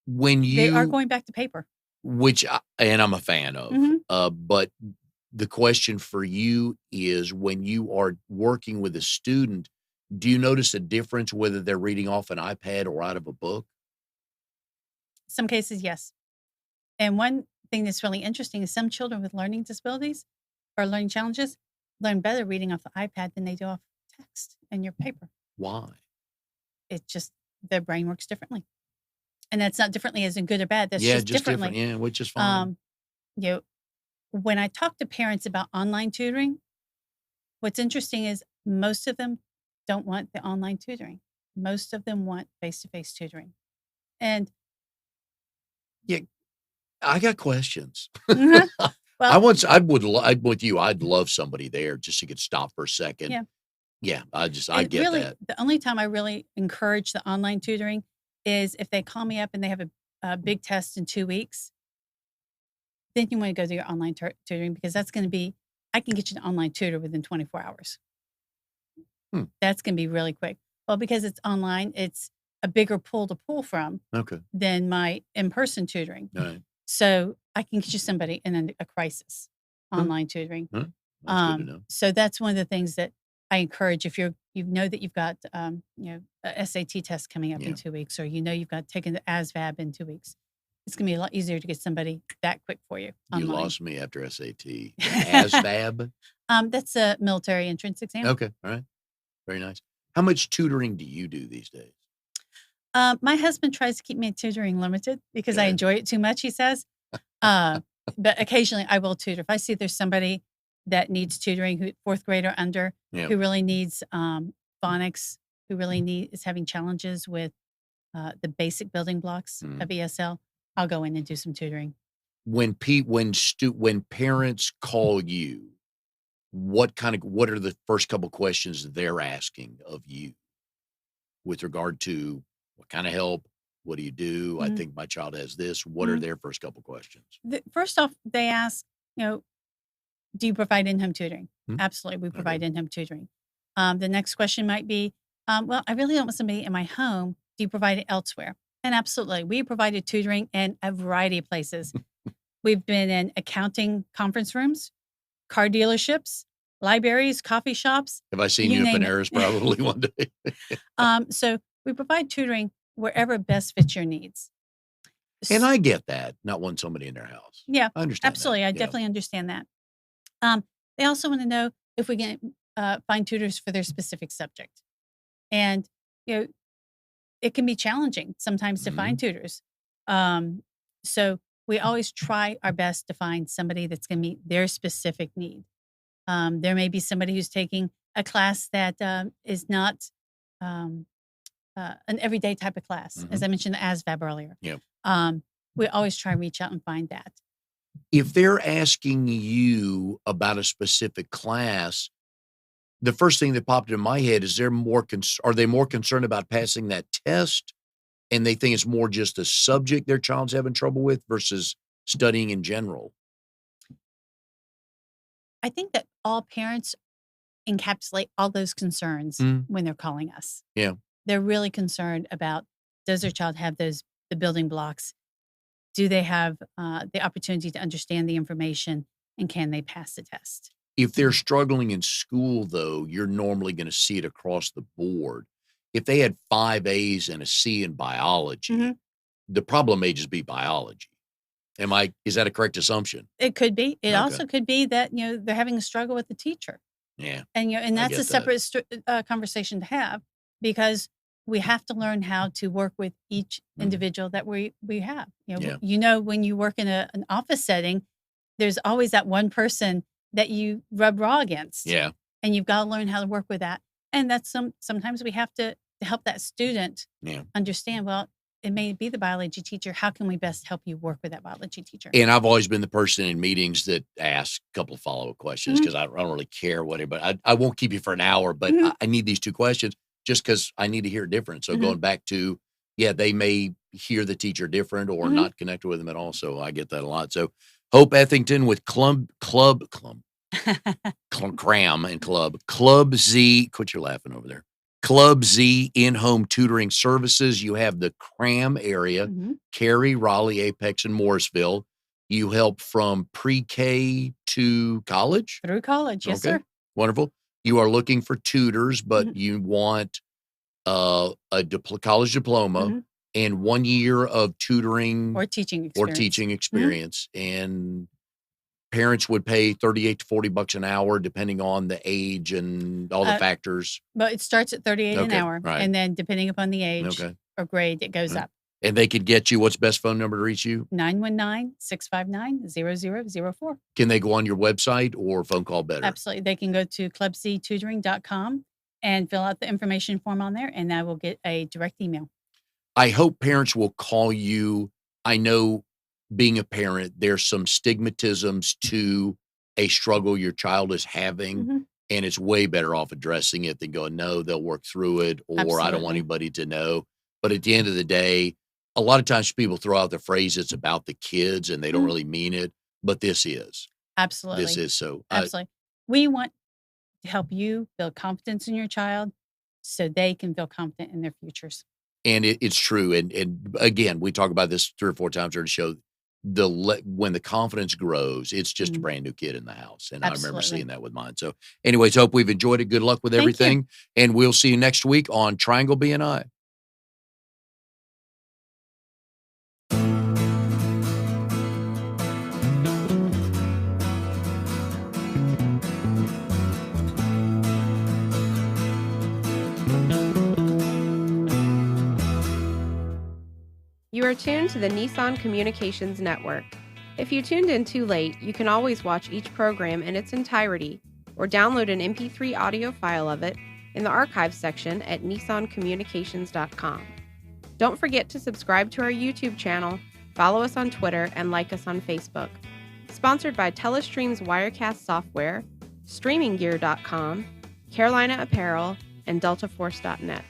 Speaker 1: When
Speaker 2: They are
Speaker 1: you,
Speaker 2: going back to paper.
Speaker 1: and I'm a fan of,
Speaker 2: Mhm.
Speaker 1: but the question for you is when you are working with a student, do you notice a difference whether they're reading off an iPad or out of a book?
Speaker 2: Some cases, yes. And one thing that's really interesting is some children with learning disabilities or learning challenges learn better reading off the iPad than they do off text and your paper.
Speaker 1: Why?
Speaker 2: It just, their brain works differently. And that's not differently as in good or bad. That's
Speaker 1: Yeah,
Speaker 2: just
Speaker 1: just different.
Speaker 2: differently.
Speaker 1: Yeah, which is fine.
Speaker 2: You know, when I talk to parents about online tutoring, what's interesting is most of them don't want the online tutoring. Most of them want face-to-face tutoring. And
Speaker 1: Yeah, I got questions.
Speaker 2: well,
Speaker 1: I'm with you. I'd love somebody there just so you could stop for a second.
Speaker 2: yeah.
Speaker 1: Yeah, I
Speaker 2: And
Speaker 1: get
Speaker 2: really,
Speaker 1: that.
Speaker 2: the only time I really encourage the online tutoring is if they call me up and they have a big test in 2 weeks, then you want to go to your online tutoring because that's going to be, I can get you an online tutor within 24 hours.
Speaker 1: Hmm.
Speaker 2: That's going to be really quick. Well, because it's online, it's a bigger pool to pull from
Speaker 1: Okay.
Speaker 2: than my in-person tutoring.
Speaker 1: All right.
Speaker 2: So I can get you somebody in a crisis,
Speaker 1: Huh.
Speaker 2: online tutoring.
Speaker 1: Huh. That's good to know.
Speaker 2: So that's one of the things that I encourage if you know that you've got a SAT test coming up
Speaker 1: Yeah.
Speaker 2: in 2 weeks, or you've got taken the ASVAB in 2 weeks. It's gonna be a lot easier to get somebody that quick for you
Speaker 1: You
Speaker 2: online.
Speaker 1: lost me after SAT. The ASVAB?
Speaker 2: That's a military entrance exam.
Speaker 1: Okay. All right. Very nice. How much tutoring do you do these days?
Speaker 2: My husband tries to keep me tutoring limited because I
Speaker 1: Okay.
Speaker 2: enjoy it too much, he says. But occasionally I will tutor. If I see there's somebody that needs tutoring, who 4th grade or under,
Speaker 1: Yeah.
Speaker 2: who really needs phonics, who really is having challenges with the basic building blocks of ESL, I'll go in and do some tutoring.
Speaker 1: When parents call you, what are the first couple questions they're asking of you with regard to what kind of help? What do you do? I
Speaker 2: Mhm.
Speaker 1: think my child has this. What are
Speaker 2: Mhm.
Speaker 1: their first couple questions?
Speaker 2: First off, they ask, do you provide in-home tutoring?
Speaker 1: Hmm.
Speaker 2: Absolutely, we provide
Speaker 1: Okay.
Speaker 2: in-home tutoring. The next question might be, well, I really don't want somebody in my home. Do you provide it elsewhere? And absolutely, we provided tutoring in a variety of places. We've been in accounting conference rooms, car dealerships, libraries, coffee shops,
Speaker 1: Have I seen
Speaker 2: you
Speaker 1: you at
Speaker 2: name it.
Speaker 1: Panera's probably one day?
Speaker 2: So we provide tutoring wherever best fits your needs.
Speaker 1: And I get that, not wanting somebody in their house.
Speaker 2: Yeah,
Speaker 1: I understand that.
Speaker 2: absolutely. I
Speaker 1: Yeah.
Speaker 2: definitely understand that. They also want to know if we can find tutors for their specific subject. And, it can be challenging sometimes to find tutors. So we always try our best to find somebody that's going to meet their specific need. There may be somebody who's taking a class that is not um, an everyday type of class. As I mentioned the ASVAB earlier.
Speaker 1: Yeah.
Speaker 2: We always try and reach out and find that.
Speaker 1: If they're asking you about a specific class, the first thing that popped into my head is are they more concerned about passing that test and they think it's more just a subject their child's having trouble with versus studying in general?
Speaker 2: I think that all parents encapsulate all those concerns when they're calling us.
Speaker 1: Yeah.
Speaker 2: They're really concerned about, does their child have the building blocks? Do they have the opportunity to understand the information, and can they pass the test?
Speaker 1: If they're struggling in school, though, you're normally going to see it across the board. If they had 5 A's and a C in biology, the problem may just be biology. Is that a correct assumption?
Speaker 2: It could be. It
Speaker 1: Okay.
Speaker 2: also could be that, they're having a struggle with the teacher.
Speaker 1: Yeah.
Speaker 2: And, and
Speaker 1: I
Speaker 2: that's a
Speaker 1: get that.
Speaker 2: separate conversation to have, because we have to learn how to work with each individual that we have.
Speaker 1: Yeah.
Speaker 2: When you work in an office setting, there's always that one person that you rub raw against,
Speaker 1: Yeah.
Speaker 2: and you've got to learn how to work with that. And that's sometimes we have to help that student
Speaker 1: Yeah.
Speaker 2: understand, well, it may be the biology teacher. How can we best help you work with that biology teacher?
Speaker 1: And I've always been the person in meetings that asks a couple of follow-up questions
Speaker 2: Mhm.
Speaker 1: because I don't really care what it, but I won't keep you for an hour, but
Speaker 2: Mhm.
Speaker 1: I need these 2 questions just because I need to hear it different. So
Speaker 2: Mhm.
Speaker 1: going back to, yeah, they may hear the teacher different or
Speaker 2: Mhm.
Speaker 1: not connected with them at all. So I get that a lot. So Hope Ethington with Cram and Club Z. Quit your laughing over there. Club Z in-home tutoring services. You have the Cram area,
Speaker 2: Mhm.
Speaker 1: Cary, Raleigh, Apex, and Morrisville. You help from pre-K to college.
Speaker 2: Through college, yes,
Speaker 1: Okay,
Speaker 2: sir.
Speaker 1: wonderful. You are looking for tutors, but
Speaker 2: Mhm.
Speaker 1: you want a college diploma
Speaker 2: Mhm.
Speaker 1: and 1 year of tutoring
Speaker 2: Or teaching
Speaker 1: or
Speaker 2: experience.
Speaker 1: teaching
Speaker 2: Mhm.
Speaker 1: experience. And parents would pay 38 to 40 bucks an hour, depending on the age and all the factors.
Speaker 2: But it starts at 38 an
Speaker 1: Okay,
Speaker 2: hour,
Speaker 1: right.
Speaker 2: and then depending upon the age
Speaker 1: Okay.
Speaker 2: or grade, it goes
Speaker 1: Right.
Speaker 2: up.
Speaker 1: And they could get you, what's the best phone number to reach you?
Speaker 2: 919-659-0004.
Speaker 1: Can they go on your website or phone call better?
Speaker 2: Absolutely. They can go to clubctutoring.com and fill out the information form on there, and I will get a direct email.
Speaker 1: I hope parents will call you. I know being a parent, there's some stigmatisms to a struggle your child is having,
Speaker 2: Mhm.
Speaker 1: and it's way better off addressing it than going, no, they'll work through it, or I don't want
Speaker 2: Absolutely.
Speaker 1: anybody to know. But at the end of the day, a lot of times people throw out the phrase, it's about the kids, and they don't
Speaker 2: Mhm.
Speaker 1: really mean it. But this is.
Speaker 2: Absolutely.
Speaker 1: This is so.
Speaker 2: Absolutely. We want to help you build confidence in your child so they can feel confident in their futures.
Speaker 1: And it's true. And again, we talk about this 3 or 4 times during the show. When the confidence grows, it's just a
Speaker 2: Mhm.
Speaker 1: brand new kid in the house. And I remember
Speaker 2: Absolutely.
Speaker 1: seeing that with mine. So anyways, hope we've enjoyed it. Good luck with
Speaker 2: Thank you.
Speaker 1: everything. And we'll see you next week on Triangle BNI.
Speaker 4: You are tuned to the Nissan Communications Network. If you tuned in too late, you can always watch each program in its entirety or download an MP3 audio file of it in the archives section at nissancommunications.com. Don't forget to subscribe to our YouTube channel, follow us on Twitter, and like us on Facebook. Sponsored by Telestream's Wirecast software, StreamingGear.com, Carolina Apparel, and DeltaForce.net.